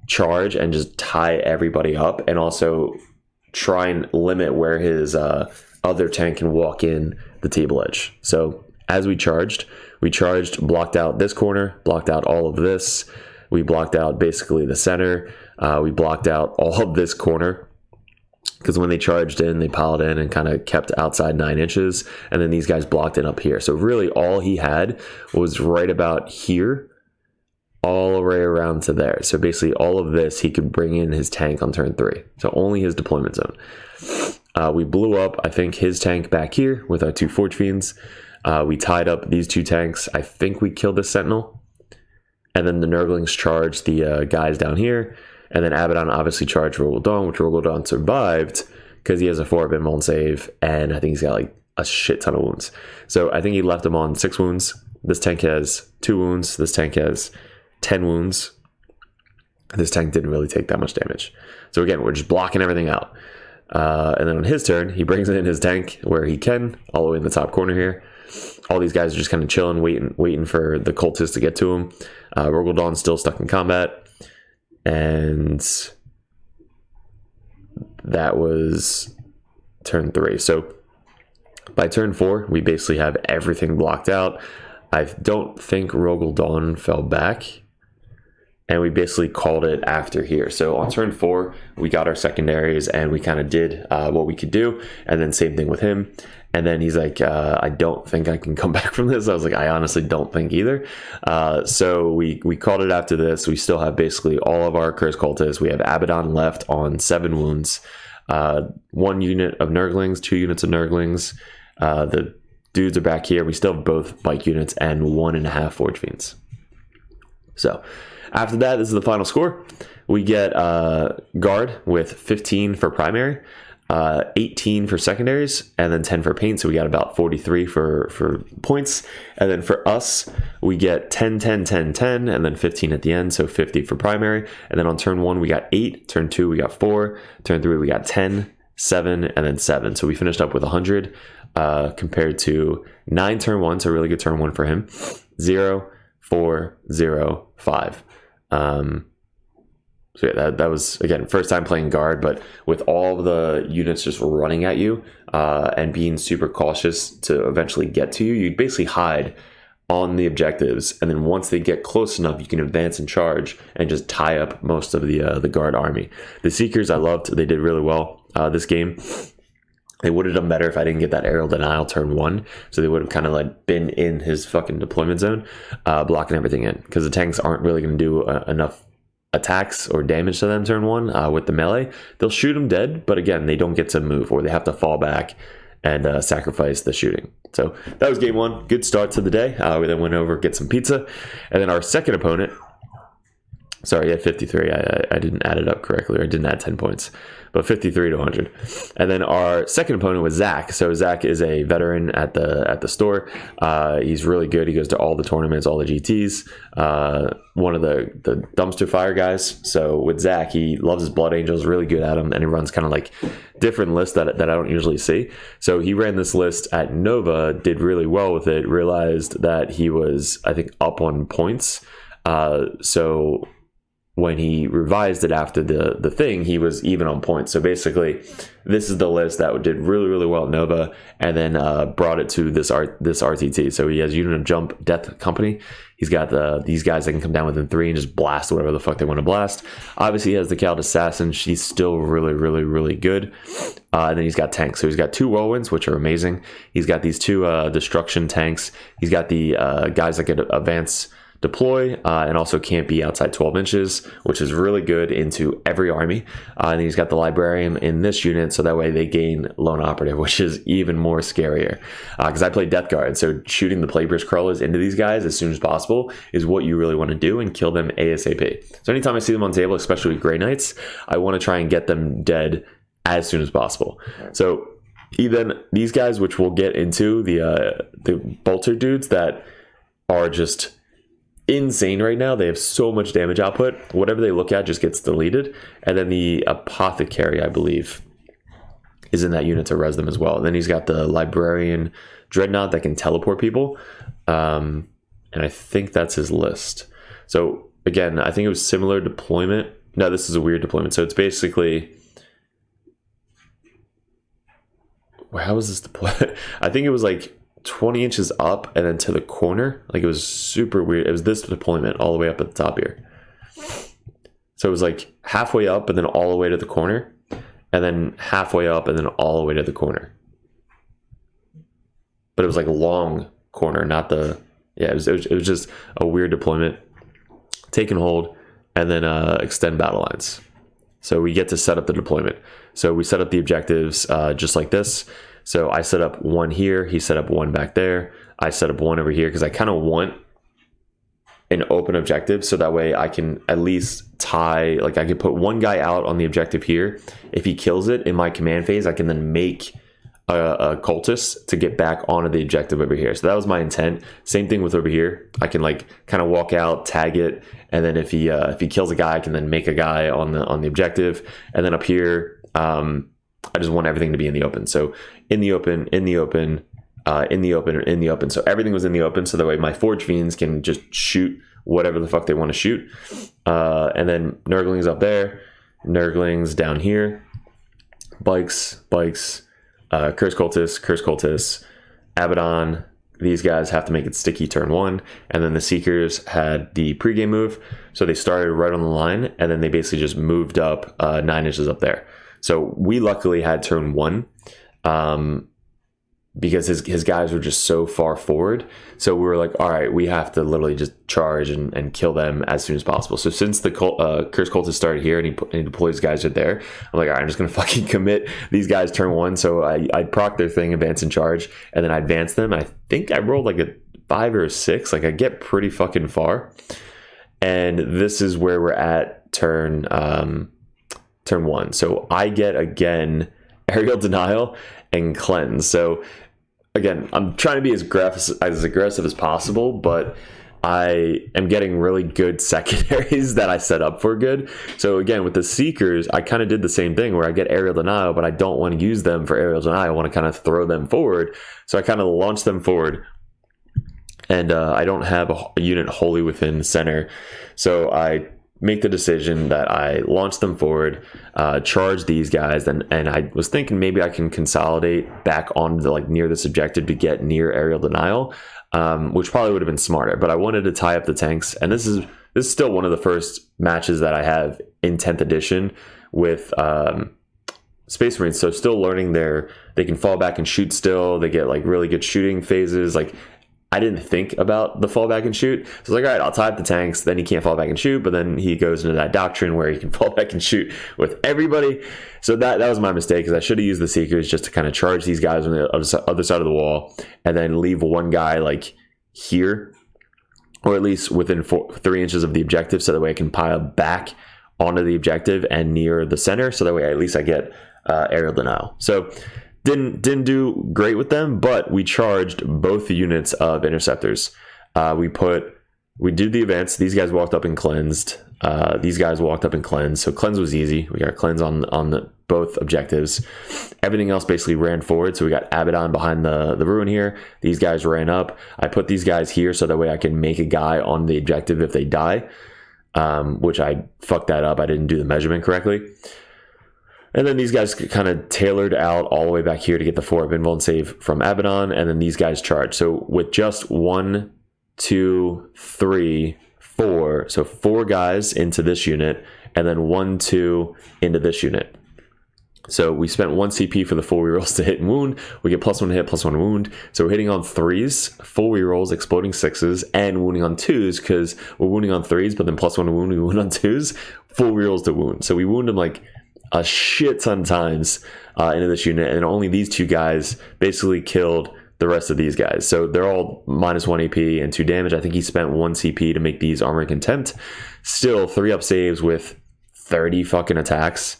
S2: charge and just tie everybody up, and also try and limit where his other tank can walk in the table edge. So as we charged, blocked out this corner, blocked out all of this. We blocked out basically the center. We blocked out all of this corner, because when they charged in, they piled in and kind of kept outside 9 inches. And then these guys blocked in up here. So really all he had was right about here, all the way around to there. So basically all of this, he could bring in his tank on turn 3. So only his deployment zone. We blew up, I think, his tank back here with our 2 Forge Fiends. We tied up these 2 tanks. I think we killed the Sentinel. And then the Nurglings charged the guys down here. And then Abaddon obviously charged Rogel Dawn, which Rogel Dawn survived because he has a 4-up invuln save. And I think he's got like a shit ton of wounds. So I think he left him on 6 wounds. This tank has 2 wounds. This tank has 10 wounds. This tank didn't really take that much damage. So again, we're just blocking everything out. And then on his turn, he brings in his tank where he can, all the way in the top corner here. All these guys are just kind of chilling, waiting for the cultists to get to him. Rogel Dawn's still stuck in combat. And that was turn 3. So by turn 4, we basically have everything blocked out. I don't think Rogel Dawn fell back. And we basically called it after here. So on turn 4, we got our secondaries and we kind of did what we could do. And then same thing with him. And then he's like, I don't think I can come back from this. I was like, I honestly don't think either. So we called it after this. We still have basically all of our Cursed Cultists. We have Abaddon left on 7 wounds. 1 unit of Nurglings, 2 units of Nurglings. The dudes are back here. We still have both bike units and 1.5 Forge Fiends. So after that, this is the final score. We get Guard with 15 for primary, 18 for secondaries, and then 10 for paint. So we got about 43 for points. And then for us, we get 10, 10, 10, 10, and then 15 at the end. So 50 for primary. And then on turn 1, we got 8. Turn 2, we got 4. Turn 3, we got 10, 7, and then 7. So we finished up with 100 compared to 9 turn 1. So really good turn 1 for him. 0, 4, 0, 5. So yeah, that was, again, first time playing Guard, but with all the units just running at you and being super cautious to eventually get to you, you'd basically hide on the objectives, and then once they get close enough, you can advance and charge and just tie up most of the guard army. The Seekers I loved. They did really well this game. They would have done better if I didn't get that aerial denial turn 1. So they would have kind of like been in his fucking deployment zone, blocking everything in, because the tanks aren't really going to do enough attacks or damage to them turn 1 with the melee. They'll shoot them dead, but again, they don't get to move, or they have to fall back and sacrifice the shooting. So that was game 1. Good start to the day. We then went over, get some pizza. And then our second opponent, sorry, he had 53. I didn't add it up correctly, or I didn't add 10 points, but 53 to 100. And then our second opponent was Zach. So Zach is a veteran at the store. He's really good. He goes to all the tournaments, all the GTs. One of the dumpster fire guys. So with Zach, he loves his Blood Angels, really good at them, and he runs kind of like different lists that I don't usually see. So he ran this list at Nova, did really well with it, realized that he was, I think, up on points. So when he revised it after the thing, he was even on points. So basically, this is the list that did really, really well at Nova, and then brought it to this RTT. So he has Unit of Jump, Death Company. He's got these guys that can come down within 3 and just blast whatever the fuck they want to blast. Obviously, he has the Cald Assassin. She's still really, really, really good. And then he's got tanks. So he's got 2 Whirlwinds, which are amazing. He's got these 2 Destruction tanks. He's got the guys that can advance, deploy, and also can't be outside 12 inches, which is really good into every army. And then he's got the Librarian in this unit, so that way they gain Lone Operative, which is even more scarier. Because I play Death Guard, so shooting the Plaguebear's Crawlers into these guys as soon as possible is what you really want to do, and kill them ASAP. So anytime I see them on table, especially with Grey Knights, I want to try and get them dead as soon as possible. So even these guys, which we'll get into, the bolter dudes that are just insane right now. They have so much damage output. Whatever they look at just gets deleted. And then the Apothecary, I believe, is in that unit to res them as well. And then he's got the Librarian Dreadnought that can teleport people. And I think that's his list. So again, I think it was similar deployment. No, this is a weird deployment. So it's basically, how was this deployed? I think it was like 20 inches up and then to the corner. Like, it was super weird. It was this deployment all the way up at the top here. So it was like halfway up and then all the way to the corner, and then halfway up and then all the way to the corner. But it was like a long corner, not the, yeah, it was just a weird deployment. Take and hold, and then extend battle lines. So we get to set up the deployment. So we set up the objectives just like this. So I set up 1 here, he set up 1 back there, I set up 1 over here, because I kind of want an open objective, so that way I can at least tie, like I can put 1 guy out on the objective here. If he kills it in my command phase, I can then make a cultist to get back onto the objective over here. So that was my intent. Same thing with over here. I can like kind of walk out, tag it, and then if he kills a guy, I can then make a guy on the objective. And then up here, I just want everything to be in the open. So in the open, in the open, in the open, in the open. So everything was in the open, so that way my Forge Fiends can just shoot whatever the fuck they want to shoot. And then Nurglings up there, Nurglings down here, Bikes, Curse Cultists, Abaddon. These guys have to make it sticky turn 1. And then the Seekers had the pregame move, so they started right on the line, and then they basically just moved up 9 inches up there. So we luckily had turn 1 because his guys were just so far forward. So we were like, all right, we have to literally just charge and kill them as soon as possible. So since the Curse Cultist started here and he deploys guys right there, I'm like, all right, I'm just going to fucking commit these guys turn 1. So I proc their thing, advance and charge, and then I advance them. I think I rolled like a 5 or a 6. Like, I get pretty fucking far. And this is where we're at turn 1. So I get again aerial denial and cleanse. So again, I'm trying to be as aggressive as possible, but I am getting really good secondaries that I set up for good. So again, with the Seekers, I kind of did the same thing where I get aerial denial, but I don't want to use them for aerial denial. I want to kind of throw them forward. So I kind of launch them forward, and I don't have a unit wholly within the center. So I make the decision that I launch them forward, charge these guys, and I was thinking maybe I can consolidate back on the like near this objective to get near aerial denial, which probably would have been smarter. But I wanted to tie up the tanks, and this is still one of the first matches that I have in 10th edition with Space Marines, so still learning they can fall back and shoot still. They get like really good shooting phases. Like I didn't think about the fall back and shoot. So I was like, all right, I'll tie up the tanks. Then he can't fall back and shoot, but then he goes into that doctrine where he can fall back and shoot with everybody. So that was my mistake, because I should have used the Seekers just to kind of charge these guys on the other side of the wall, and then leave one guy like here, or at least within 3 inches of the objective, so that way I can pile back onto the objective and near the center, so that way at least I get aerial denial. So didn't do great with them, but we charged both the units of interceptors. We did the events. These guys walked up and cleansed. These guys walked up and cleansed. So cleanse was easy. We got cleanse on both objectives. Everything else basically ran forward. So we got Abaddon behind the ruin here. These guys ran up. I put these guys here so that way I can make a guy on the objective if they die, which I fucked that up. I didn't do the measurement correctly. And then these guys kind of tailored out all the way back here to get the 4-up invuln save from Abaddon, and then these guys charge. So with just 1, 2, 3, 4, so 4 guys into this unit, and then 1, 2 into this unit. So we spent 1 CP for the full rerolls to hit and wound. We get +1 hit, +1 wound. So we're hitting on 3s, full rerolls, exploding 6s, and wounding on 2s, because we're wounding on 3s, but then +1 wound, we wound on 2s, full rerolls to wound. So we wound them like a shit ton of times into this unit, and only these 2 guys basically killed the rest of these guys. So they're all -1 AP and 2 damage. I think he spent 1 CP to make these armor contempt. Still 3-up saves with 30 fucking attacks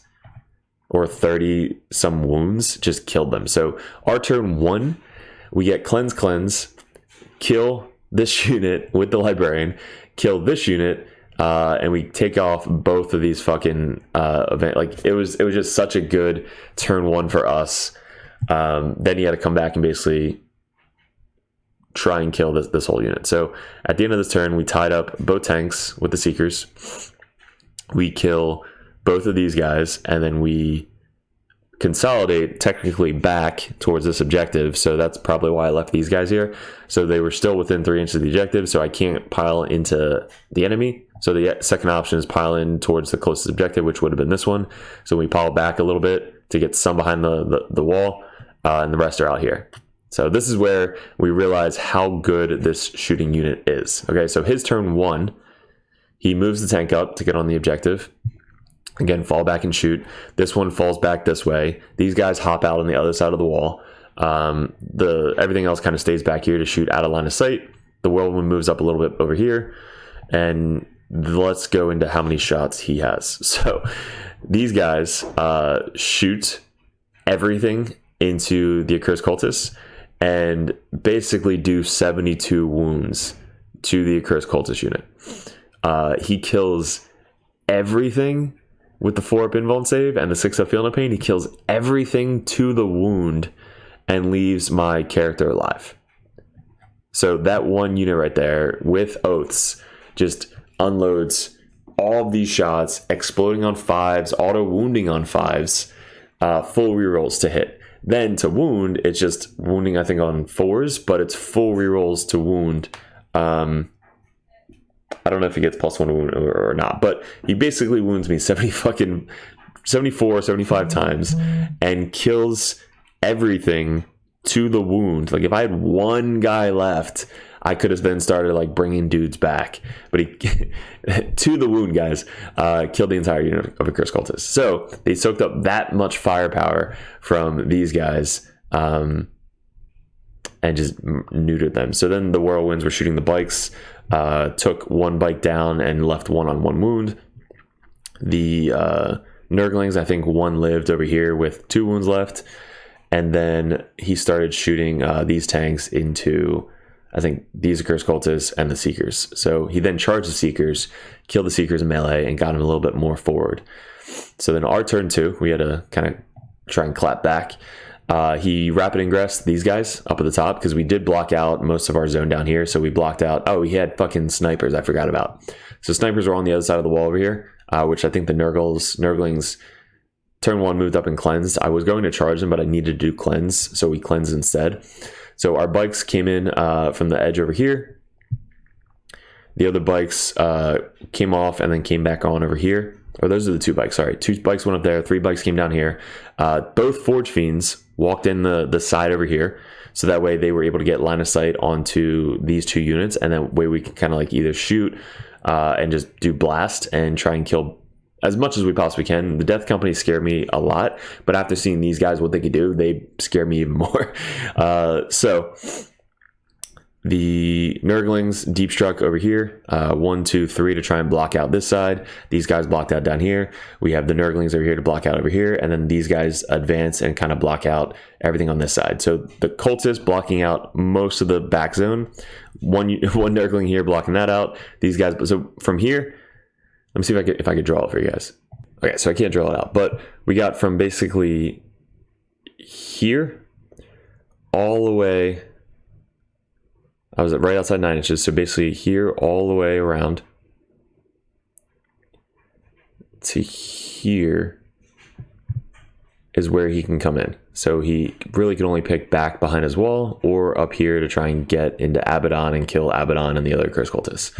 S2: or 30 some wounds, just killed them. So our turn 1, we get cleanse, kill this unit with the librarian, kill this unit, and we take off both of these fucking event. Like it was just such a good turn 1 for us. Then he had to come back and basically try and kill this whole unit. So at the end of this turn, we tied up both tanks with the Seekers. We kill both of these guys, and then we consolidate technically back towards this objective. So that's probably why I left these guys here. So they were still within 3 inches of the objective, so I can't pile into the enemy. So the second option is pile in towards the closest objective, which would have been this one. So we pile back a little bit to get some behind the wall, and the rest are out here. So this is where we realize how good this shooting unit is. Okay, so his turn 1, he moves the tank up to get on the objective. Again, fall back and shoot. This one falls back this way. These guys hop out on the other side of the wall. Everything else kind of stays back here to shoot out of line of sight. The whirlwind moves up a little bit over here, and let's go into how many shots he has. So these guys shoot everything into the accursed cultists and basically do 72 wounds to the accursed cultist unit. He kills everything with the 4-up invuln save and the 6-up feel no pain. He kills everything to the wound and leaves my character alive. So that one unit right there with oaths just unloads all of these shots, exploding on 5s, auto wounding on 5s, full rerolls to hit. Then to wound, it's just wounding, I think, on 4s, but it's full rerolls to wound. I don't know if he gets +1 wound or not, but he basically wounds me 74, 75 times and kills everything to the wound. Like if I had one guy left, I could have then started like bringing dudes back, but he to the wound, guys, killed the entire unit of accursed cultists. So they soaked up that much firepower from these guys, and just neutered them. So then the whirlwinds were shooting the bikes, took one bike down and left 1-on-1 wound. The Nurglings, I think one lived over here with 2 wounds left, and then he started shooting these tanks into, I think, these accursed cultists and the Seekers. So he then charged the Seekers, killed the Seekers in melee, and got him a little bit more forward. So then our turn 2, we had to kind of try and clap back. He rapid ingressed these guys up at the top because we did block out most of our zone down here. So we blocked out, oh, he had fucking snipers I forgot about. So snipers were on the other side of the wall over here, which I think the Nurglings turn 1 moved up and cleansed. I was going to charge them, but I needed to do cleanse, so we cleansed instead. So our bikes came in from the edge over here. The other bikes came off and then came back on over here. Oh, those are the 2 bikes, sorry. 2 bikes went up there, 3 bikes came down here. Both Forge Fiends walked in the side over here, so that way they were able to get line of sight onto these 2 units, and that way we can kind of like either shoot and just do blast and try and kill as much as we possibly can. The Death Company scared me a lot, but after seeing these guys, what they could do, they scare me even more. So the Nurglings deep struck over here, 1, 2, 3 to try and block out this side. These guys blocked out down here. We have the Nurglings over here to block out over here, and then these guys advance and kind of block out everything on this side. So the cultists blocking out most of the back zone. One Nurgling here blocking that out. These guys. So from here, let me see if I could draw it for you guys. Okay, so I can't draw it out, but we got from basically here all the way. I was right outside 9 inches, so basically here all the way around to here is where he can come in. So he really can only pick back behind his wall or up here to try and get into Abaddon and kill Abaddon and the other Curse Cultists.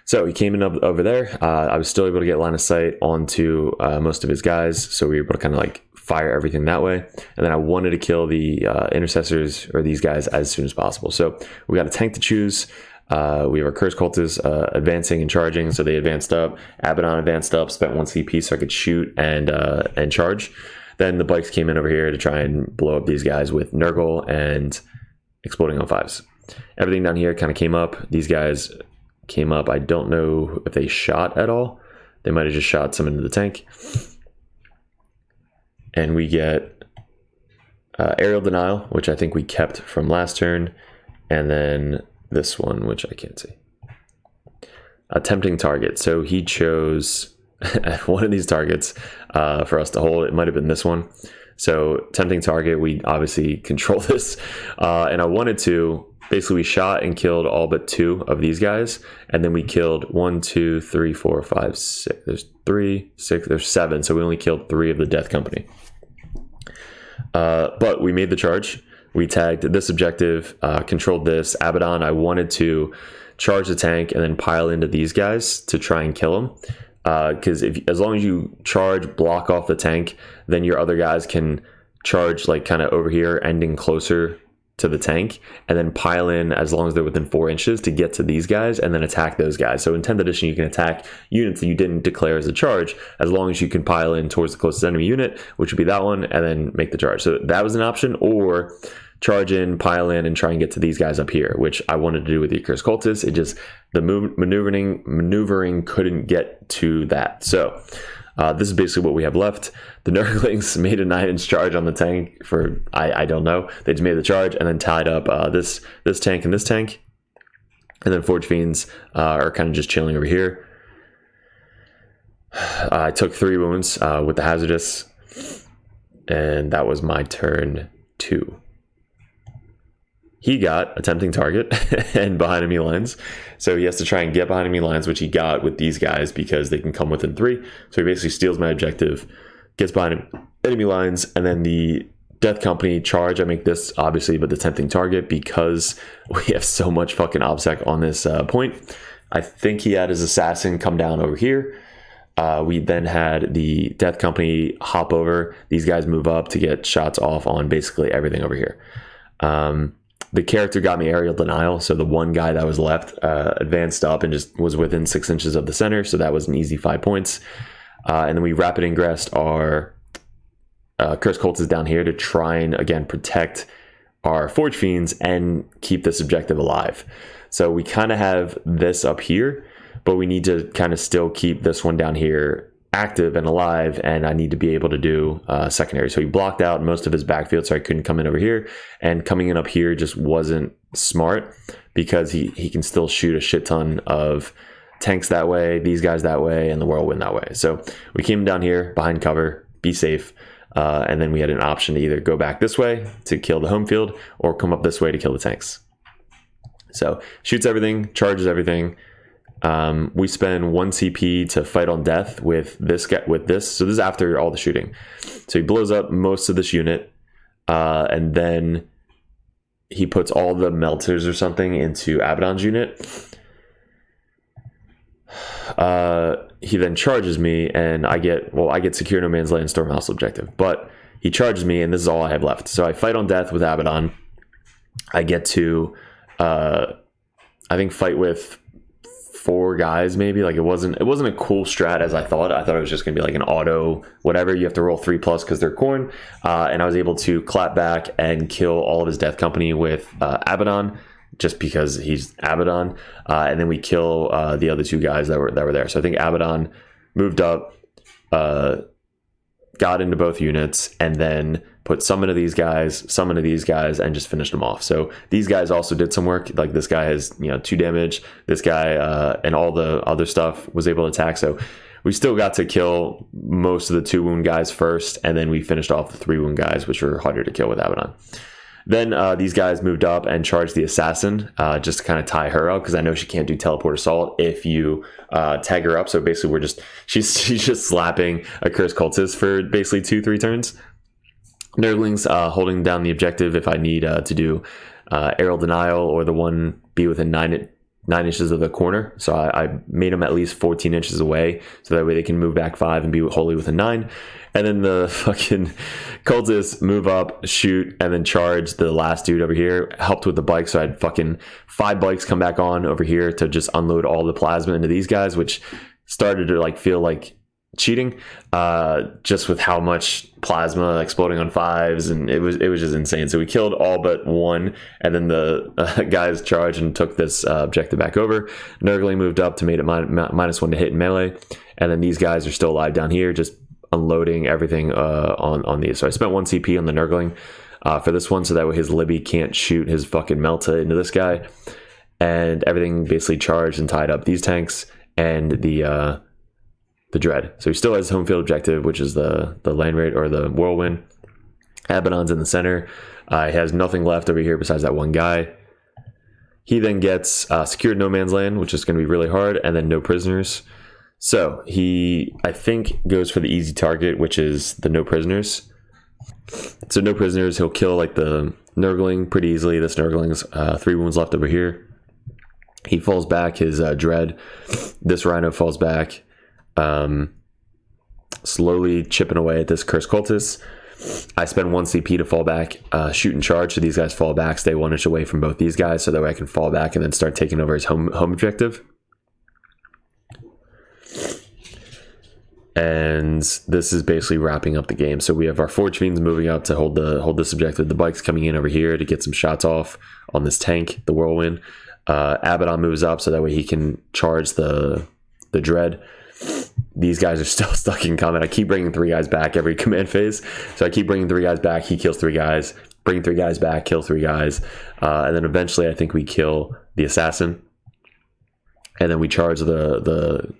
S2: So he came in over there. I was still able to get line of sight onto most of his guys, so we were able to kind of like fire everything that way. And then I wanted to kill the intercessors or these guys as soon as possible. So we got a tank to choose. We have our Curse Cultists advancing and charging, so they advanced up. Abaddon advanced up, spent 1 CP so I could shoot and charge. Then the bikes came in over here to try and blow up these guys with Nurgle and exploding on 5s. Everything down here kind of came up. These guys came up. I don't know if they shot at all. They might have just shot some into the tank. And we get aerial denial, which I think we kept from last turn. And then this one, which I can't see. Attempting target. So he chose one of these targets for us to hold. It might have been this one. So tempting target, we obviously control this. And I wanted to, basically we shot and killed all but 2 of these guys. And then we killed 1, 2, 3, 4, 5, 6. There's 3, 6, there's 7. So we only killed 3 of the Death Company. But we made the charge. We tagged this objective, controlled this. Abaddon, I wanted to charge the tank and then pile into these guys to try and kill them. Because as long as you charge, block off the tank, then your other guys can charge like kind of over here, ending closer to the tank, and then pile in as long as they're within 4 inches to get to these guys and then attack those guys. So in 10th edition, you can attack units that you didn't declare as a charge as long as you can pile in towards the closest enemy unit, which would be that one, and then make the charge. So that was an option, or charge in, pile in, and try and get to these guys up here, which I wanted to do with the Curse Cultists. It just, the maneuvering couldn't get to that. So this is basically what we have left. The Nurglings made a 9-inch charge on the tank for, I don't know. They just made the charge and then tied up this tank and this tank. And then Forge Fiends are kind of just chilling over here. I took 3 wounds with the Hazardous. And that was my turn 2. He got attempting target and behind enemy lines. So he has to try and get behind enemy lines, which he got with these guys because they can come within 3. So he basically steals my objective, gets behind enemy lines, and then the Death Company charge. I make this obviously, but the tempting target because we have so much fucking OBSEC on this point. I think he had his assassin come down over here. We then had the Death Company hop over. These guys move up to get shots off on basically everything over here. The character got me aerial denial, so the one guy that was left advanced up and just was within 6 inches of the center, so that was an easy 5 points. And then we rapid ingressed our Curse Cultists down here to try and, again, protect our Forge Fiends and keep this objective alive. So we kind of have this up here, but we need to kind of still keep this one down here active and alive, and I need to be able to do secondary. So he blocked out most of his backfield, so I couldn't come in over here, and coming in up here just wasn't smart because he can still shoot a shit ton of tanks that way, these guys that way, and the whirlwind that way. So we came down here behind cover, be safe. And then we had an option to either go back this way to kill the home field or come up this way to kill the tanks. So shoots everything, charges everything. We spend 1 CP to fight on death with this guy, So this is after all the shooting. So he blows up most of this unit, and then he puts all the melters or something into Abaddon's unit. He then charges me, and I get secure no man's land Stormhouse objective. But he charges me, and this is all I have left. So I fight on death with Abaddon. I get to, I think, fight with 4 guys maybe. Like it wasn't a cool strat as I thought. I thought it was just gonna be like an auto whatever. You have to roll 3+ because they're corn. And I was able to clap back and kill all of his death company with Abaddon, just because he's Abaddon. And then we kill the other 2 guys that were there. So I think Abaddon moved up, got into both units, and then put some into these guys, and just finished them off. So these guys also did some work. Like this guy has 2 damage. This guy and all the other stuff was able to attack. So we still got to kill most of the 2 wound guys first, and then we finished off the 3 wound guys, which were harder to kill with Abaddon. Then these guys moved up and charged the assassin, just to kind of tie her up, because I know she can't do teleport assault if you tag her up. So basically she's just slapping a cursed cultist for basically 2-3 turns. Nurglings holding down the objective if I need to do aerial denial, or the one be within 9 inches of the corner. So I made them at least 14 inches away, so that way they can move back 5 and be wholly within 9. And then the fucking cultists move up, shoot, and then charge the last dude over here. Helped with the bike, so I had fucking 5 bikes come back on over here to just unload all the plasma into these guys, which started to feel like cheating, just with how much plasma exploding on 5s, and it was just insane. So we killed all but 1, and then the guys charged and took this objective back over. Nurgling moved up to make it -1 to hit in melee, and then these guys are still alive down here, just unloading everything on these. So I spent 1 CP on the Nurgling for this one, so that way his Libby can't shoot his fucking Melta into this guy, and everything basically charged and tied up these tanks and the Dread. So he still has home field objective, which is the land raid or the whirlwind. Abaddon's in the center. He has nothing left over here besides that 1 guy. He then gets secured no man's land, which is going to be really hard, and then no prisoners. So he, I think, goes for the easy target, which is the no prisoners. So no prisoners, he'll kill like the Nurgling pretty easily. This Nurgling's 3 wounds left over here. He falls back his Dread. This Rhino falls back, slowly chipping away at this cursed cultist. I spend 1 CP to fall back, shoot and charge, so these guys fall back, stay 1 inch away from both these guys, so that way I can fall back and then start taking over his home objective. And this is basically wrapping up the game. So we have our Forge Fiends moving up to hold this objective. The bike's coming in over here to get some shots off on this tank, the Whirlwind. Abaddon moves up so that way he can charge the Dread. These guys are still stuck in combat. I keep bringing 3 guys back every command phase. So I keep bringing 3 guys back. He kills 3 guys. Bring 3 guys back. Kill 3 guys. And then eventually I think we kill the assassin. And then we charge the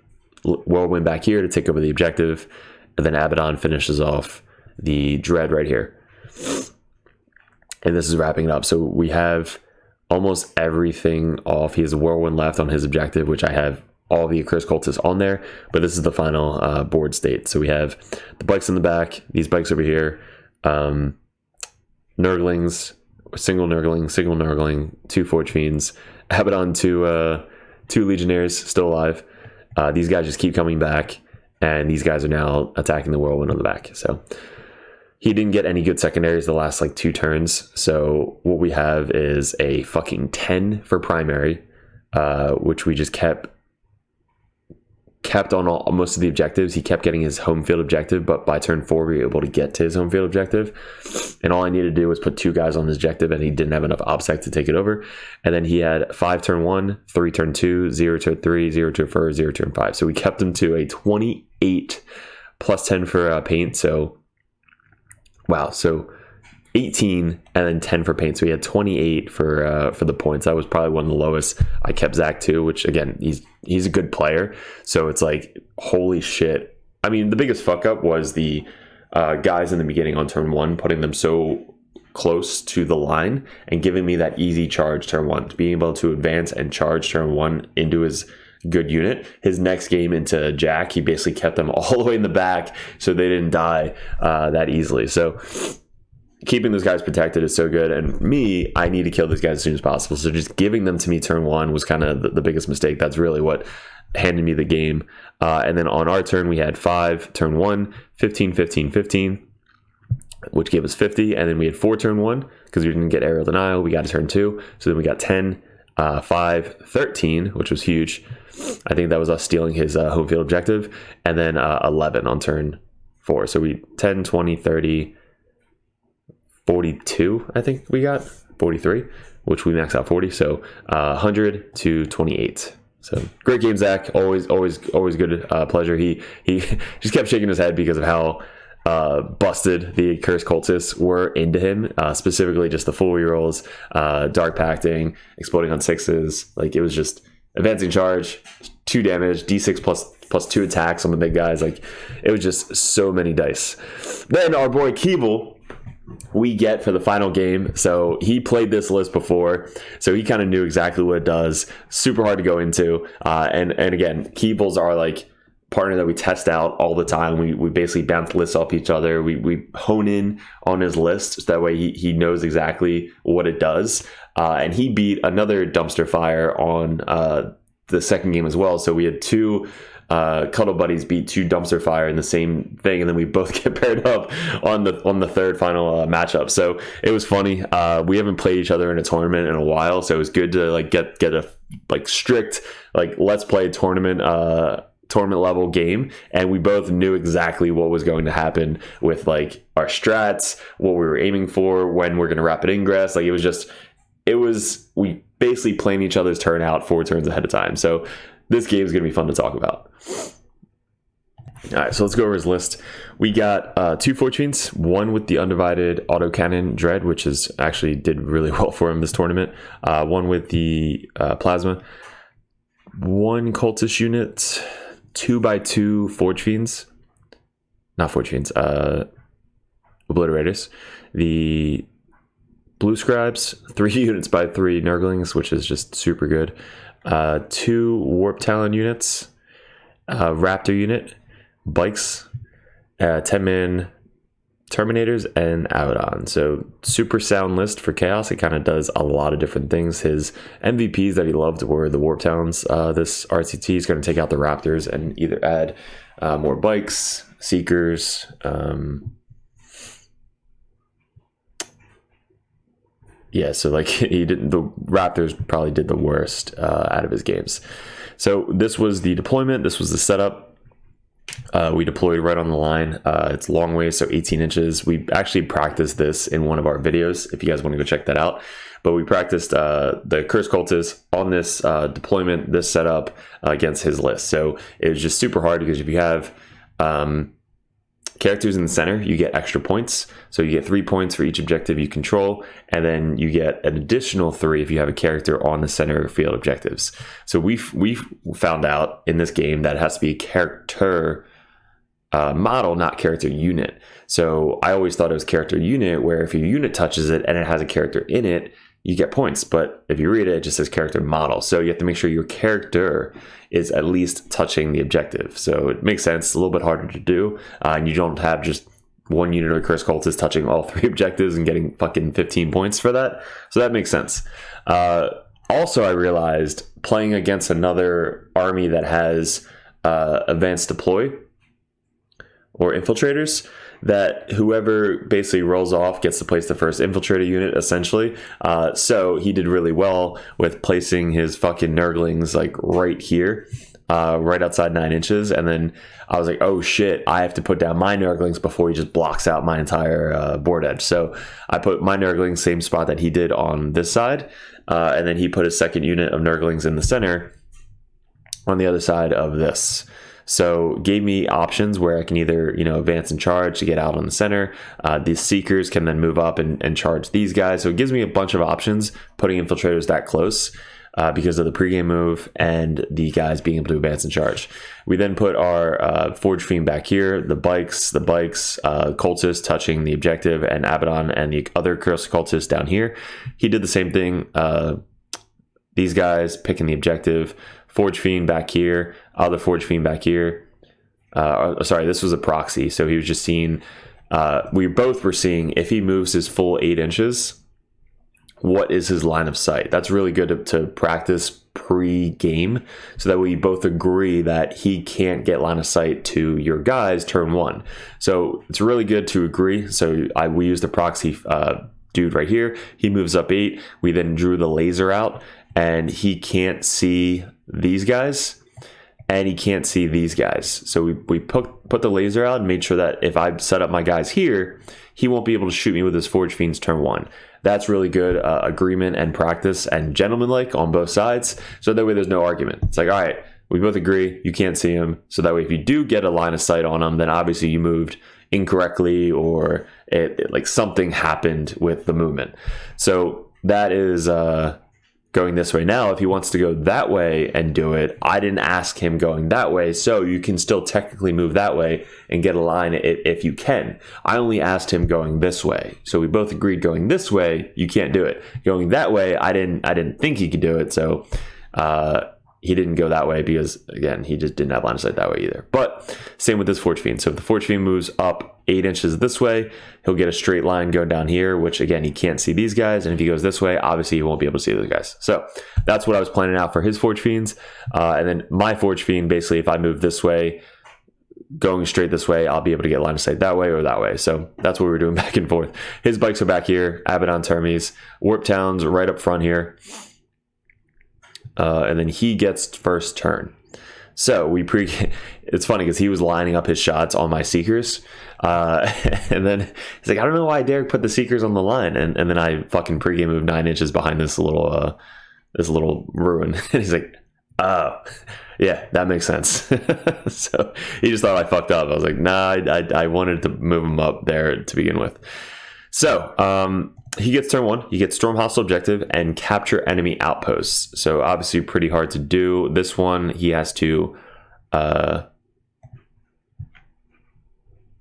S2: Whirlwind back here to take over the objective. And then Abaddon finishes off the Dread right here. And this is wrapping it up. So we have almost everything off. He has a Whirlwind left on his objective, which I have all the accursed cultists on there, but this is the final board state. So we have the bikes in the back, these bikes over here, Nurglings, single Nurgling, 2 Forge Fiends, Abaddon, 2 Legionnaires still alive. These guys just keep coming back, and these guys are now attacking the Whirlwind on the back. So he didn't get any good secondaries the last 2 turns. So what we have is a fucking 10 for primary, which we just kept on most of the objectives. He kept getting his home field objective, but by turn 4 we were able to get to his home field objective, and all I needed to do was put 2 guys on his objective, and he didn't have enough OBSEC to take it over. And then he had 5 turn 1, 3 turn 2, 0 turn 3, 0 turn 4, 0 turn 5. So we kept him to a 28 plus 10 for paint. So wow, so 18 and then 10 for paint. So he had 28 for the points. That was probably one of the lowest. I kept Zach too, which again, he's a good player. So it's like, holy shit. I mean, the biggest fuck up was the guys in the beginning on turn 1, putting them so close to the line and giving me that easy charge turn 1, being able to advance and charge turn 1 into his good unit. His next game into Jack, he basically kept them all the way in the back so they didn't die that easily. So keeping those guys protected is so good, and me, I need to kill these guys as soon as possible. So just giving them to me turn 1 was kind of the biggest mistake. That's really what handed me the game. And then on our turn, we had 5 turn 1, 15, 15, 15, which gave us 50. And then we had 4 turn 1 because we didn't get aerial denial. We got a turn 2. So then we got 10, 5, 13, which was huge. I think that was us stealing his home field objective. And then 11 on turn 4. So we 10, 20, 30, 42, I think we got 43, which we maxed out 40. So 100 to 28. So great game, Zach. Always good pleasure. He just kept shaking his head because of how busted the cursed cultists were into him, specifically just the full rerolls, dark pacting, exploding on 6s. Like, it was just advancing charge, 2 damage, d6 plus 2 attacks on the big guys. Like, it was just so many dice. Then our boy Keeble, we get for the final game. So he played this list before, so he kind of knew exactly what it does. Super hard to go into, and again, Keebles are like partner that we test out all the time. We basically bounce lists off each other. We hone in on his list so that way he knows exactly what it does. And he beat another dumpster fire on the second game as well. So we had 2 Cuddle Buddies beat 2 dumpster fire in the same thing, and then we both get paired up on the third final matchup. So it was funny. We haven't played each other in a tournament in a while, so it was good to like get a like strict like let's play tournament level game, and we both knew exactly what was going to happen with like our strats, what we were aiming for, when we're going to rapid ingress. Like, we basically planned each other's turn out 4 turns ahead of time. So this game is going to be fun to talk about. All right, so let's go over his list. We got 2 Fortunes, 1 with the undivided autocannon dread, which is actually did really well for him this tournament. 1 with the plasma, 1 cultist unit, 2x2 Fortunes, not Fortunes, obliterators. The blue scribes, 3 units by 3 Nurglings, which is just super good. 2 Warp Talon units, Raptor unit, bikes, 10-man Terminators, and Abaddon. So super sound list for Chaos. It kind of does a lot of different things. His MVPs that he loved were the Warp Talons. This RTT is going to take out the Raptors and either add more bikes, Seekers, yeah, so like the Raptors probably did the worst out of his games. So this was the deployment. This was the setup. We deployed right on the line. It's long ways, so 18 inches. We actually practiced this in one of our videos, if you guys want to go check that out. But we practiced the Curse Cultists on this deployment, this setup against his list. So it was just super hard because if you have characters in the center, you get extra points. So you get 3 points for each objective you control, and then you get an additional 3 if you have a character on the center field objectives. So we found out in this game that it has to be a character model, not character unit. So I always thought it was character unit, where if your unit touches it and it has a character in it, you get points. But if you read it, it just says character model. So you have to make sure your character is at least touching the objective. So it makes sense. It's a little bit harder to do. And you don't have just 1 unit of Curse Cultist touching all 3 objectives and getting fucking 15 points for that. So that makes sense. Also, I realized playing against another army that has advanced deploy or infiltrators, that whoever basically rolls off gets to place the first infiltrator unit, essentially. So he did really well with placing his fucking Nurglings like right here, right outside 9 inches. And then I was like, oh shit, I have to put down my Nurglings before he just blocks out my entire board edge. So I put my Nurglings same spot that he did on this side. And then he put his second unit of Nurglings in the center on the other side of this. So gave me options where I can either, advance and charge to get out on the center. These Seekers can then move up and charge these guys. So it gives me a bunch of options putting infiltrators that close. because of the pregame move and the guys being able to advance and charge. We then put our Forge Fiend back here, the bikes, Cultist touching the objective, and Abaddon and the other Curse Cultist down here. He did the same thing. These guys picking the objective, Forge Fiend back here, other Forge Fiend back here. Sorry, this was a proxy, so he was just seeing, we both were seeing if he moves his full 8 inches, what is his line of sight. That's really good to practice pre-game, so that we both agree that he can't get line of sight to your guys turn 1. So it's really good to agree. So we used the proxy dude right here. He moves up 8. We then drew the laser out, and he can't see these guys, and he can't see these guys. So we put the laser out and made sure that if I set up my guys here, he won't be able to shoot me with his Forge Fiends turn 1. That's really good agreement and practice and gentlemanlike on both sides. So that way there's no argument. It's like, all right, we both agree you can't see him. So that way if you do get a line of sight on him, then obviously you moved incorrectly, or like something happened with the movement. So that is going this way. Now, if he wants to go that way and do it, I didn't ask him going that way, so you can still technically move that way and get a line if you can. I only asked him going this way, so we both agreed going this way, you can't do it. Going that way, I didn't think he could do it, so he didn't go that way because, again, he just didn't have line of sight that way either. But same with this Forge Fiend. So if the Forge Fiend moves up 8 inches this way, he'll get a straight line going down here, which, again, he can't see these guys. And if he goes this way, obviously he won't be able to see those guys. So that's what I was planning out for his Forge Fiends. And then my Forge Fiend, basically, if I move this way, going straight this way, I'll be able to get line of sight that way or that way. So that's what we were doing back and forth. His bikes are back here, Abaddon Termes, Warp Towns right up front here. And then he gets first turn. So it's funny because he was lining up his shots on my Seekers. And then he's like, I don't know why Derek put the Seekers on the line. And then I fucking pregame moved 9 inches behind this little ruin. And he's like, oh, yeah, that makes sense. So he just thought I fucked up. I was like, nah, I wanted to move him up there to begin with. So, he gets turn 1, he gets Storm Hostile Objective and Capture Enemy Outposts. So obviously pretty hard to do. This one, he has to, at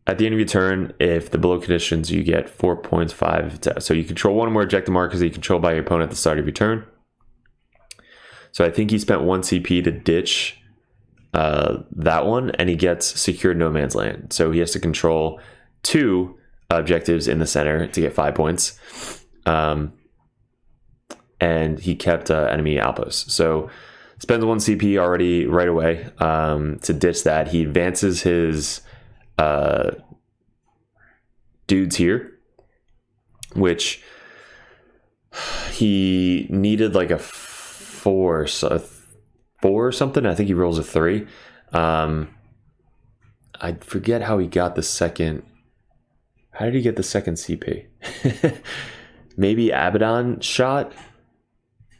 S2: the end of your turn, if the below conditions, you get 4 points, 5. So you control one or more objective markers that you control by your opponent at the start of your turn. So I think he spent 1 CP to ditch that one, and he gets Secured No Man's Land. So he has to control 2 objectives in the center to get 5 points, and he kept enemy outposts. So spends 1 CP already right away to ditch that. He advances his dudes here, which he needed like a 4 or something. I think he rolls a 3. I forget how he got the second. How did he get the second CP? Maybe Abaddon shot?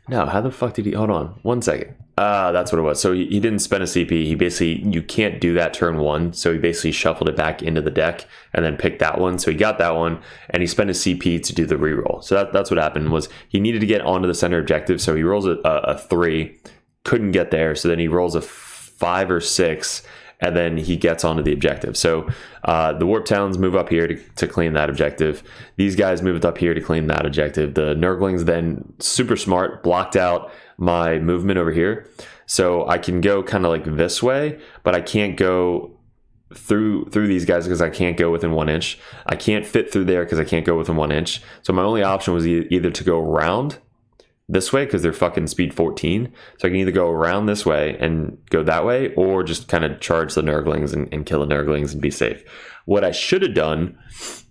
S2: No, how the fuck did he... Hold on, 1 second. That's what it was. So he didn't spend a CP. He basically... You can't do that turn 1. So he basically shuffled it back into the deck and then picked that one. So he got that one and he spent a CP to do the reroll. So that's what happened was he needed to get onto the center objective. So he rolls a 3. Couldn't get there. So then he rolls a 5 or 6... and then he gets onto the objective. So the Warp Towns move up here to claim that objective. These guys moved up here to claim that objective. The Nurglings then, super smart, blocked out my movement over here. So I can go kind of like this way, but I can't go through these guys because I can't go within 1 inch. I can't fit through there because I can't go within 1 inch. So my only option was either to go around this way because they're fucking speed 14, so I can either go around this way and go that way, or just kind of charge the Nurglings and kill the Nurglings and be safe. What I should have done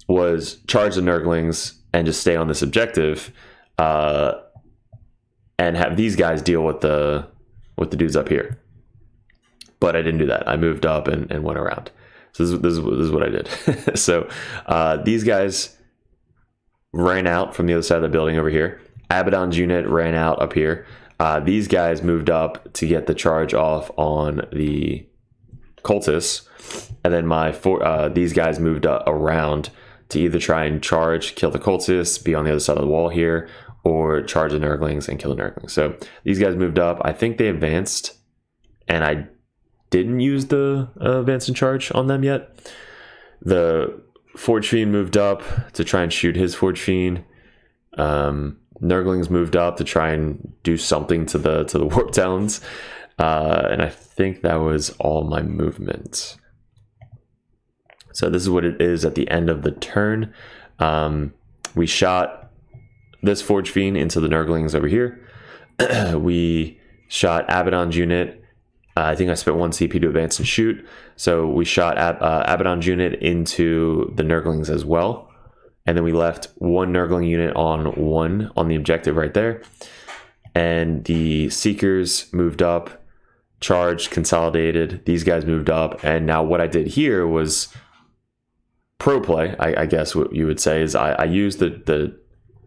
S2: was charge the Nurglings and just stay on this objective, and have these guys deal with the dudes up here. But I didn't do that. I moved up and went around. So this is what I did. So these guys ran out from the other side of the building over here. Abaddon's unit ran out up here. These guys moved up to get the charge off on the cultists, and then these guys moved around to either try and charge, kill the cultists, be on the other side of the wall here, or charge the Nurglings and kill the Nurglings. So these guys moved up. I think they advanced, and I didn't use the advance and charge on them yet. The Forge Fiend moved up to try and shoot his Forge Fiend. Nurglings moved up to try and do something to the Warp Talons. And I think that was all my movement. So this is what it is at the end of the turn. We shot this Forge Fiend into the Nurglings over here. We shot Abaddon's unit. I think I spent 1 CP to advance and shoot. So we shot Abaddon's unit into the Nurglings as well. And then we left 1 Nurgling unit on the objective right there. And the Seekers moved up, charged, consolidated. These guys moved up. And now what I did here was pro play, I guess what you would say, is I used the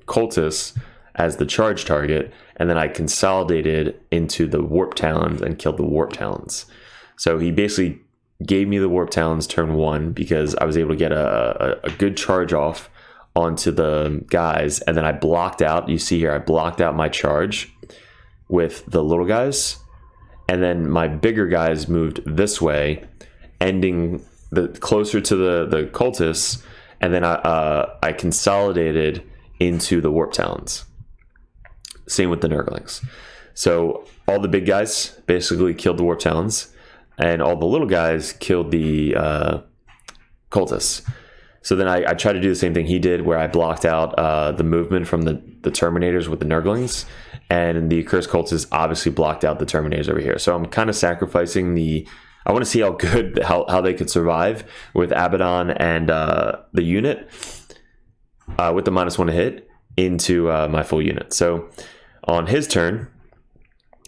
S2: Cultists as the charge target, and then I consolidated into the Warp Talons and killed the Warp Talons. So he basically gave me the Warp Talons turn 1 because I was able to get a good charge off onto the guys, and then I blocked out, you see here, I blocked out my charge with the little guys, and then my bigger guys moved this way, ending closer to the Cultists, and then I consolidated into the Warp Talons. Same with the Nurglings. So all the big guys basically killed the Warp Talons, and all the little guys killed the Cultists. So then I tried to do the same thing he did, where I blocked out the movement from the Terminators with the Nurglings, and the Accursed Cultists obviously blocked out the Terminators over here. So I'm kind of sacrificing I want to see how they could survive with Abaddon and the unit with the -1 to hit into my full unit. So on his turn,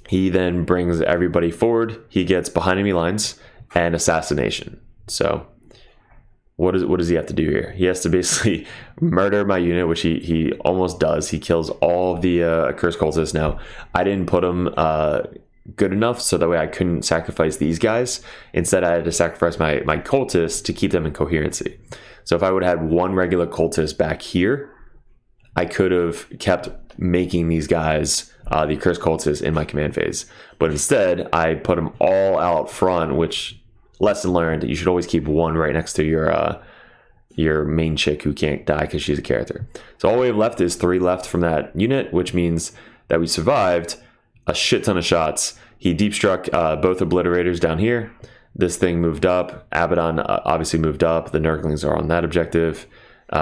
S2: he then brings everybody forward. He gets behind enemy lines and assassination. So what does he have to do here? He has to basically murder my unit, which he almost does. He kills all of the Accursed Cultists. Now, I didn't put him good enough so that way I couldn't sacrifice these guys. Instead, I had to sacrifice my Cultists to keep them in coherency. So if I would have had 1 regular Cultist back here, I could have kept making these guys the Accursed Cultists in my command phase. But instead, I put them all out front, which, lesson learned, you should always keep 1 right next to your main chick who can't die because she's a character. So all we have left is 3 left from that unit, which means that we survived a shit ton of shots. He deep struck both Obliterators down here. This thing moved up. Abaddon obviously moved up. The Nurglings are on that objective.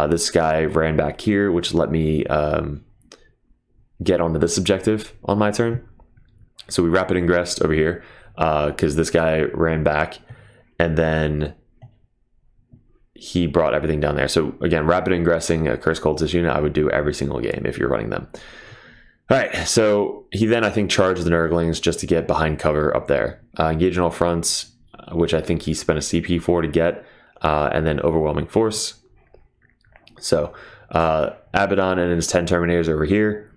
S2: This guy ran back here, which let me get onto this objective on my turn. So we rapid ingressed over here because this guy ran back, and then he brought everything down there. So again, rapid ingressing a Cursed Cultist unit, I would do every single game if you're running them. All right, so he then, I think, charged the Nurglings just to get behind cover up there. Engage on all fronts, which I think he spent a CP for to get, and then overwhelming force. So Abaddon and his 10 Terminators over here.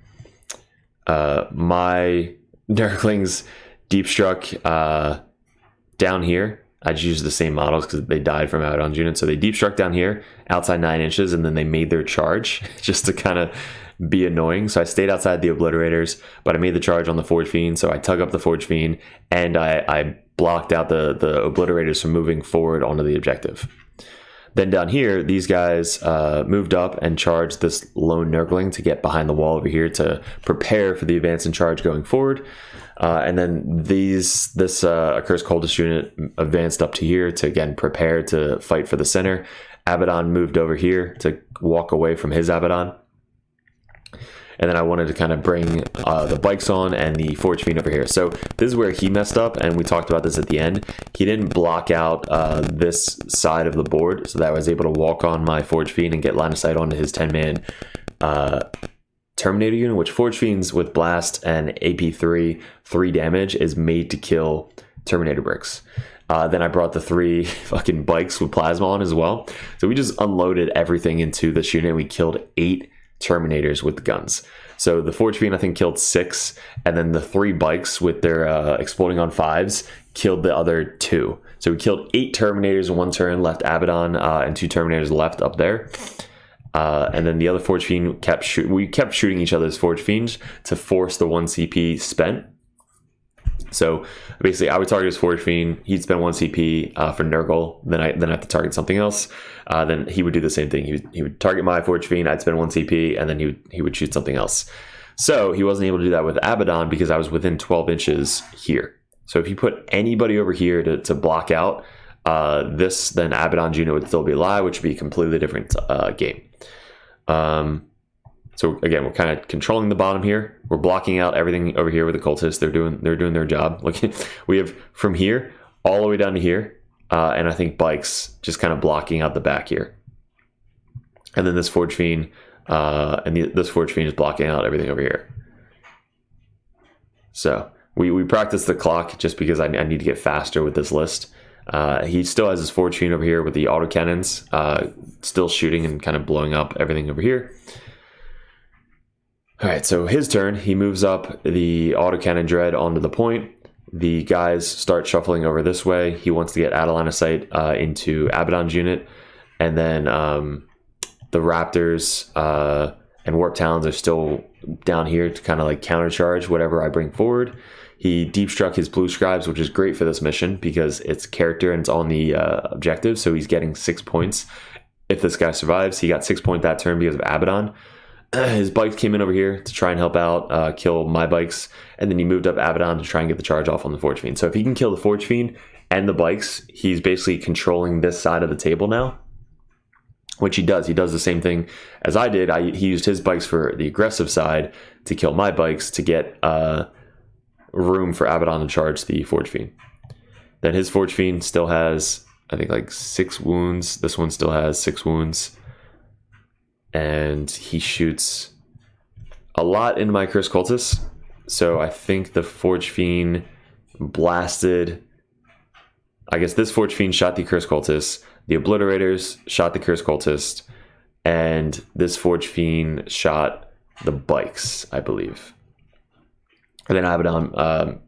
S2: My Nurglings deep struck down here. I just used the same models because they died from Abaddon's unit. So they deep struck down here outside 9 inches, and then they made their charge just to kind of be annoying. So I stayed outside the Obliterators, but I made the charge on the Forge Fiend. So I tug up the Forge Fiend, and I blocked out the Obliterators from moving forward onto the objective. Then down here, these guys moved up and charged this lone Nurgling to get behind the wall over here to prepare for the advance and charge going forward. And then this Accursed Cultist unit advanced up to here to, again, prepare to fight for the center. Abaddon moved over here to walk away from his Abaddon. And then I wanted to kind of bring the bikes on and the Forge Fiend over here. So this is where he messed up, and we talked about this at the end. He didn't block out this side of the board, so that I was able to walk on my Forge Fiend and get line of sight onto his 10-man Terminator unit, which Forge Fiends with Blast and AP3, 3 damage, is made to kill Terminator bricks. Then I brought the 3 fucking bikes with Plasma on as well. So we just unloaded everything into this unit, and we killed 8 Terminators with the guns. So the Forge Fiend, I think, killed 6, and then the 3 bikes with their exploding on 5s killed the other 2. So we killed 8 Terminators in 1 turn, left Abaddon and 2 Terminators left up there. And then the other Forge Fiend kept shooting. We kept shooting each other's Forge Fiends to force the 1 CP spent. So basically, I would target his Forge Fiend. He'd spend 1 CP for Nurgle. Then I have to target something else. Then he would do the same thing. He would target my Forge Fiend. I'd spend 1 CP, and then he would shoot something else. So he wasn't able to do that with Abaddon because I was within 12 inches here. So if you put anybody over here to block out this, then Abaddon's unit would still be alive, which would be a completely different game. So again, we're kind of controlling the bottom here. We're blocking out everything over here with the cultists. They're doing their job. Look, we have from here all the way down to here, and I think bikes just kind of blocking out the back here. And then this Forge Fiend, this Forge Fiend is blocking out everything over here. So we practice the clock just because I need to get faster with this list. He still has his Forge Fiend over here with the autocannons, still shooting and kind of blowing up everything over here. All right, so his turn, he moves up the autocannon dread onto the point. The guys start shuffling over this way. He wants to get out of line of sight into Abaddon's unit. And then the Raptors and Warp Talons are still down here to kind of like countercharge whatever I bring forward. He deep struck his blue scribes, which is great for this mission because it's character and it's on the objective. So he's getting 6 points. If this guy survives, he got 6 points that turn because of Abaddon. His bikes came in over here to try and help out, kill my bikes, and then he moved up Abaddon to try and get the charge off on the Forge Fiend. So if he can kill the Forge Fiend and the bikes, he's basically controlling this side of the table now, which he does. He does the same thing as I did. He used his bikes for the aggressive side to kill my bikes to get room for Abaddon to charge the Forge Fiend. Then his Forge Fiend still has, I think, like 6 wounds. This one still has 6 wounds. And he shoots a lot into my Curse Cultists. So I think the Forge Fiend blasted... I guess this Forge Fiend shot the Curse Cultist. The Obliterators shot the Curse Cultist. And this Forge Fiend shot the bikes, I believe. And then Abaddon...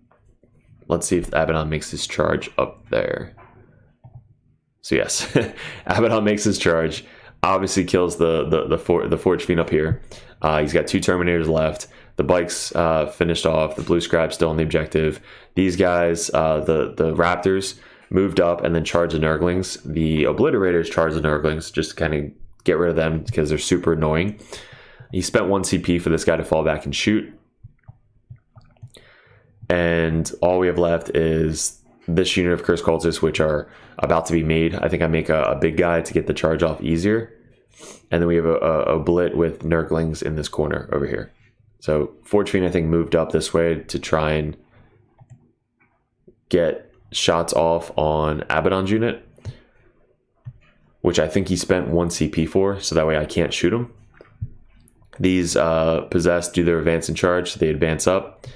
S2: let's see if Abaddon makes his charge up there. So yes, Abaddon makes his charge. Obviously kills the Forge Fiend up here. He's got 2 Terminators left. The bikes finished off. The blue scribe still on the objective. These guys, the Raptors, moved up and then charged the Nurglings. The Obliterators charged the Nurglings just to kind of get rid of them because they're super annoying. He spent 1 CP for this guy to fall back and shoot. And all we have left is this unit of Curse Cultists, which are about to be made. I think I make a big guy to get the charge off easier. And then we have a Blit with Nurglings in this corner over here. So Forge Fiend, I think, moved up this way to try and get shots off on Abaddon's unit, which I think he spent 1 CP for, so that way I can't shoot him. These Possessed do their advance and charge, so they advance up.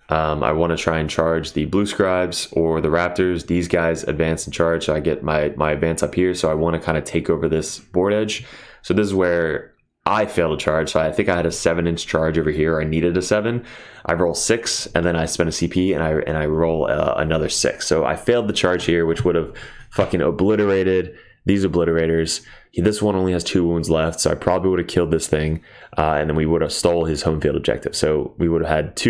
S2: I want to try and charge the blue scribes or the Raptors. These guys advance and charge, so I get my advance up here. So I want to kind of take over this board edge. So this is where I failed to charge. So I think I had a 7-inch charge over here. I needed a 7. I roll 6, and then I spend a CP, and I roll another 6. So I failed the charge here, which would have fucking obliterated these Obliterators. This one only has 2 wounds left, so I probably would have killed this thing, and then we would have stole his home field objective. So we would have had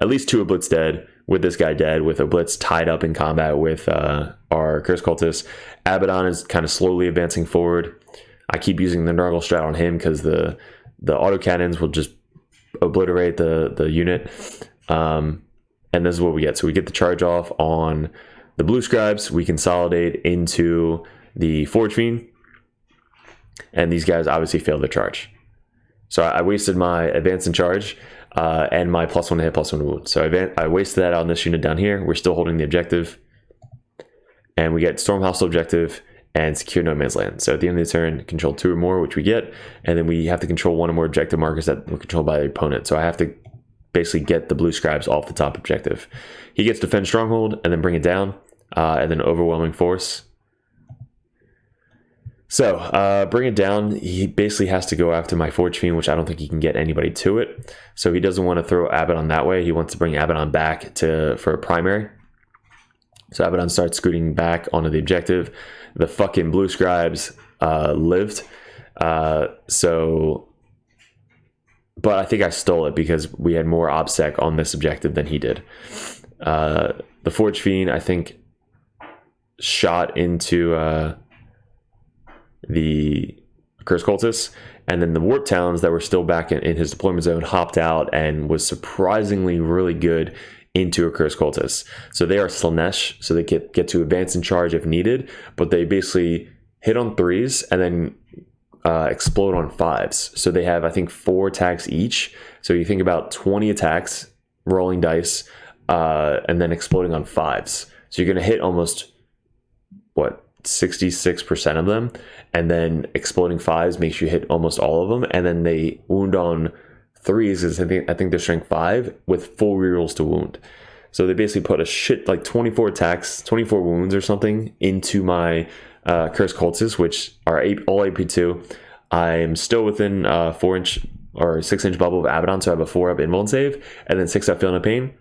S2: at least 2 Oblits dead, with this guy dead, with Oblits tied up in combat with our Curse Cultists. Abaddon is kind of slowly advancing forward. I keep using the Nurgle strat on him because the autocannons will just obliterate the unit. And this is what we get. So we get the charge off on the blue scribes. We consolidate into the Forge Fiend. And these guys obviously failed the charge. So I wasted my advance and charge. And my +1 to hit, +1 to wound. So I wasted that on this unit down here. We're still holding the objective. And we get Storm Hostile objective and Secure No Man's Land. So at the end of the turn, control 2 or more, which we get. And then we have to control 1 or more objective markers that were controlled by the opponent. So I have to basically get the blue scribes off the top objective. He gets Defend Stronghold and then bring it down. And then Overwhelming Force. So, bring it down. He basically has to go after my Forge Fiend, which I don't think he can get anybody to it. So he doesn't want to throw Abaddon that way. He wants to bring Abaddon back for a primary. So Abaddon starts scooting back onto the objective. The fucking blue scribes lived. So, but I think I stole it because we had more OBSEC on this objective than he did. The Forge Fiend, I think, shot into the Curse Cultists, and then the Warp Talons that were still back in his deployment zone hopped out and was surprisingly really good into a Curse Cultist. So they are Slanesh, so they get to advance and charge if needed, but they basically hit on 3s and then explode on 5s. So they have, I think, 4 attacks each. So you think about 20 attacks, rolling dice, and then exploding on 5s. So you're going to hit almost, 66% of them, and then exploding 5s makes you hit almost all of them, and then they wound on 3s because I think they're strength 5 with full rerolls to wound. So they basically put a shit like 24 attacks, 24 wounds or something into my Curse Cultists, which are all AP2. I'm still within 4-inch or 6-inch bubble of Abaddon, so I have a 4-up invuln save, and then 6-up Feeling of Pain.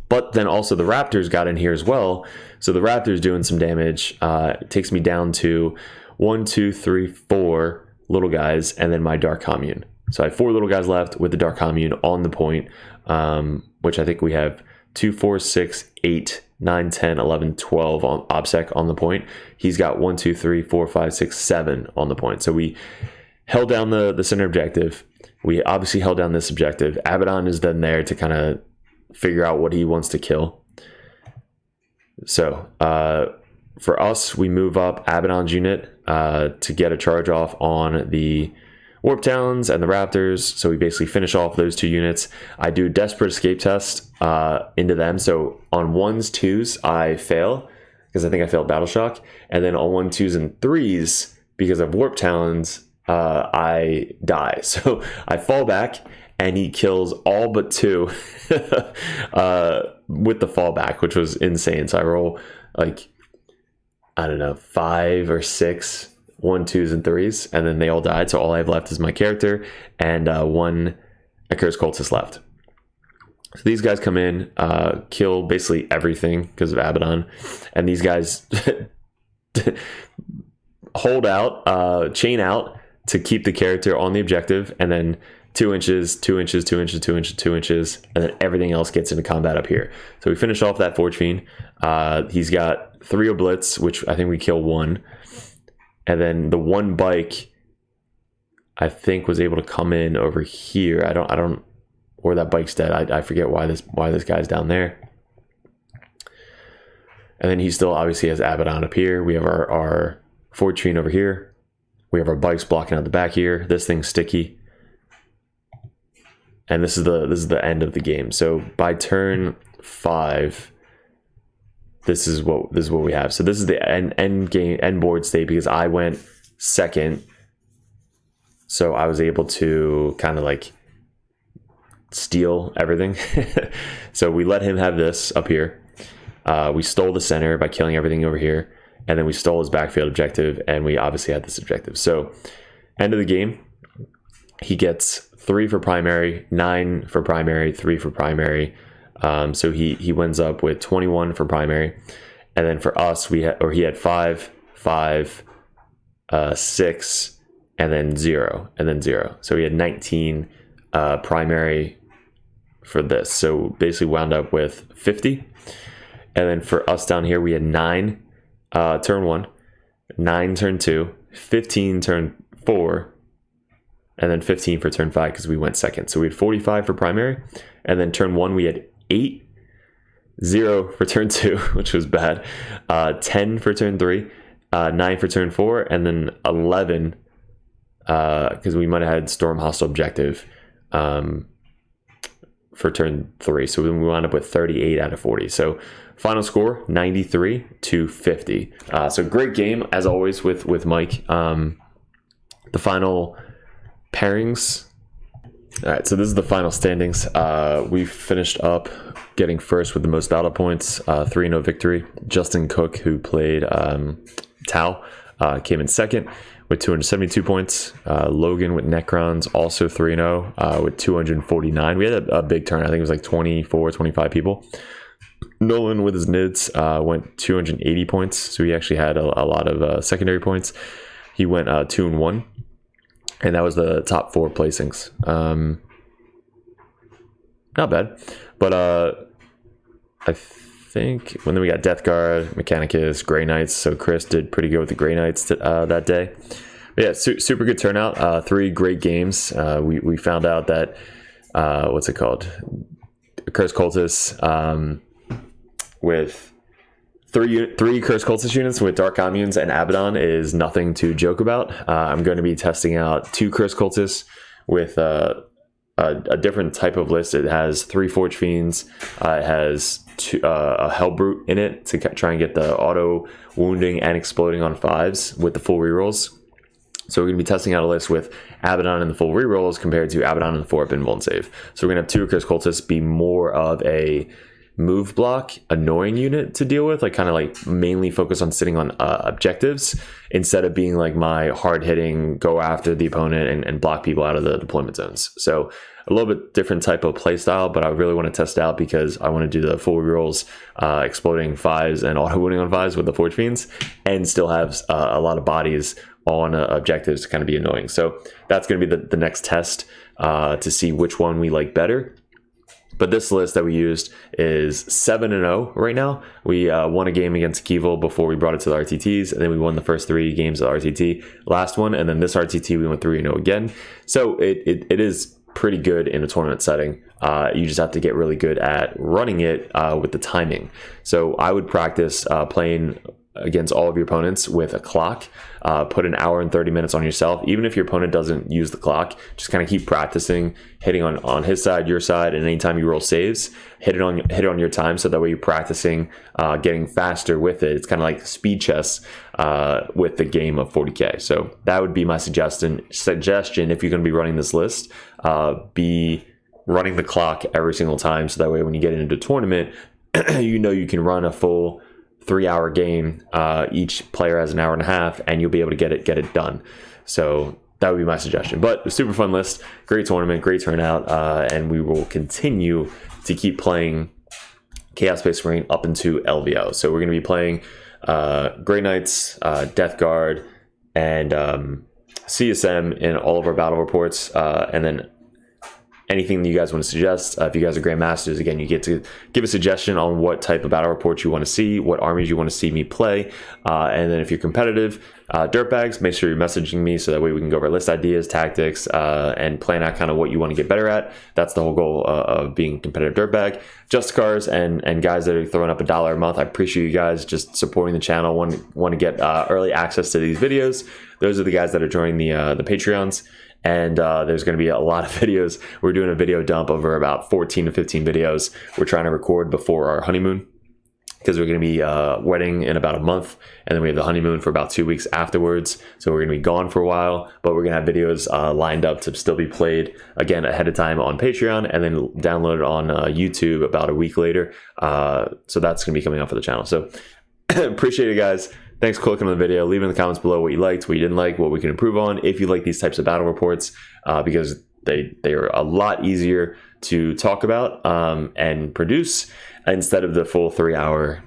S2: But then also the Raptors got in here as well. So the Raptors doing some damage. It takes me down to 1, 2, 3, 4 little guys, and then my Dark Commune. So I have 4 little guys left with the Dark Commune on the point, which I think we have 2, 4, 6, 8, 9, 10, 11, 12 on OBSEC on the point. He's got 1, 2, 3, 4, 5, 6, 7 on the point. So we held down the center objective. We obviously held down this objective. Abaddon is then there to kind of figure out what he wants to kill. So for us, we move up Abaddon's unit to get a charge off on the Warp Talons and the Raptors. So we basically finish off those 2 units. I do a Desperate Escape test into them. So on 1s, 2s, I fail because I think I failed Battle Shock. And then on 1, 2s, and 3s, because of Warp Talons, I die. So I fall back, and he kills all but 2 with the fallback, which was insane. So I roll like, I don't know, 5 or 6 1, 2s, and 3s, and then they all died. So all I have left is my character and 1 Cursed Cultist left. So these guys come in, kill basically everything because of Abaddon, and these guys hold out, chain out to keep the character on the objective, and then 2 inches, 2 inches, 2 inches, 2 inches, 2 inches, and then everything else gets into combat up here. So we finish off that Forge Fiend. He's got 3 Oblits, which I think we kill 1. And then the 1 bike, I think, was able to come in over here. I don't, or that bike's dead. I forget why this guy's down there. And then he still obviously has Abaddon up here. We have our Forge Fiend over here. We have our bikes blocking out the back here. This thing's sticky. And this is the end of the game. So by turn 5, this is what we have. So this is the end board state because I went second. So I was able to kind of like steal everything. So we let him have this up here. We stole the center by killing everything over here, and then we stole his backfield objective, and we obviously had this objective. So end of the game, he gets 3 for primary, 9 for primary, 3 for primary. So he wins up with 21 for primary, and then for us he had 5, 5, 6, and then 0, and then 0. So he had 19 primary for this. So basically wound up with 50. And then for us down here, we had 9 turn 1, 9 turn 2, 15 turn 4, and then 15 for turn 5 because we went second. So we had 45 for primary, and then turn 1 we had 8, 0 for turn 2, which was bad, 10 for turn 3, 9 for turn 4, and then 11 because we might have had Storm Hostile Objective for turn 3. So we wound up with 38 out of 40. So final score 93 to 50. So great game as always with Mike. The final pairings. All right, so this is the final standings. We finished up getting first with the most battle points, 3-0 victory. Justin Cook, who played Tau, came in second with 272 points. Logan with Necrons, also 3-0 with 249. We had a big turn. I think it was like 24, 25 people. Nolan with his Nids went 280 points, so he actually had a lot of secondary points. He went 2-1. and that was the top 4 placings. Not bad, but I think when we got Death Guard, Mechanicus, Grey Knights, so Kris did pretty good with the Grey Knights that day. But yeah, super good turnout. 3 great games. We found out that what's it called? Curse Cultists with three Curse Cultist units with Dark Communes and Abaddon is nothing to joke about. I'm going to be testing out 2 Curse Cultists with a different type of list. It has 3 Forge Fiends. It has a Hellbrute in it to try and get the auto wounding and exploding on 5s with the full rerolls. So we're going to be testing out a list with Abaddon and the full rerolls compared to Abaddon and the 4-up invuln save. So we're going to have 2 Curse Cultists be more of a move block, annoying unit to deal with, like kind of like mainly focus on sitting on objectives instead of being like my hard-hitting, go after the opponent and block people out of the deployment zones. So a little bit different type of play style, but I really want to test out because I want to do the full rerolls, exploding 5s and auto wounding on 5s with the Forge Fiends, and still have a lot of bodies on objectives to kind of be annoying. So that's going to be the next test to see which one we like better. But this list that we used is 7-0 right now. We won a game against Keevil before we brought it to the RTTs, and then we won the first 3 games of the RTT last one, and then this RTT we went 3-0 again. So it is pretty good in a tournament setting. You just have to get really good at running it with the timing. So I would practice playing against all of your opponents with a clock. Put an hour and 30 minutes on yourself. Even if your opponent doesn't use the clock, just kind of keep practicing hitting on his side, your side, and anytime you roll saves, hit it on your time, so that way you're practicing getting faster with it. It's kind of like speed chess with the game of 40k. So that would be my suggestion if you're going to be running this list. Be running the clock every single time, so that way when you get into a tournament, you know you can run a full 3-hour game. Each player has an hour and a half, and you'll be able to get it done. So that would be my suggestion. But a super fun list, great tournament, great turnout, and we will continue to keep playing Chaos Space Marine up into LVO. So we're going to be playing Grey Knights, Death Guard, and CSM in all of our battle reports, and then anything that you guys want to suggest. If you guys are Grandmasters, again, you get to give a suggestion on what type of battle reports you want to see, what armies you want to see me play. And then if you're competitive, Dirtbags, make sure you're messaging me so that way we can go over list ideas, tactics, and plan out kind of what you want to get better at. That's the whole goal of being competitive Dirtbag. Just Cars and guys that are throwing up $1 a month, I appreciate you guys just supporting the channel, want to get early access to these videos. Those are the guys that are joining the Patreons. And there's going to be a lot of videos. We're doing a video dump over about 14 to 15 videos. We're trying to record before our honeymoon because we're going to be wedding in about a month. And then we have the honeymoon for about 2 weeks afterwards. So we're going to be gone for a while, but we're going to have videos lined up to still be played again ahead of time on Patreon and then downloaded on YouTube about a week later. So that's going to be coming up for the channel. So appreciate it, guys. Thanks for clicking on the video. Leave in the comments below what you liked, what you didn't like, what we can improve on. If you like these types of battle reports, because they are a lot easier to talk about and produce instead of the full 3-hour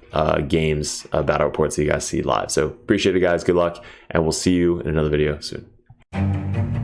S2: games battle reports that you guys see live. So appreciate it, guys. Good luck, and we'll see you in another video soon.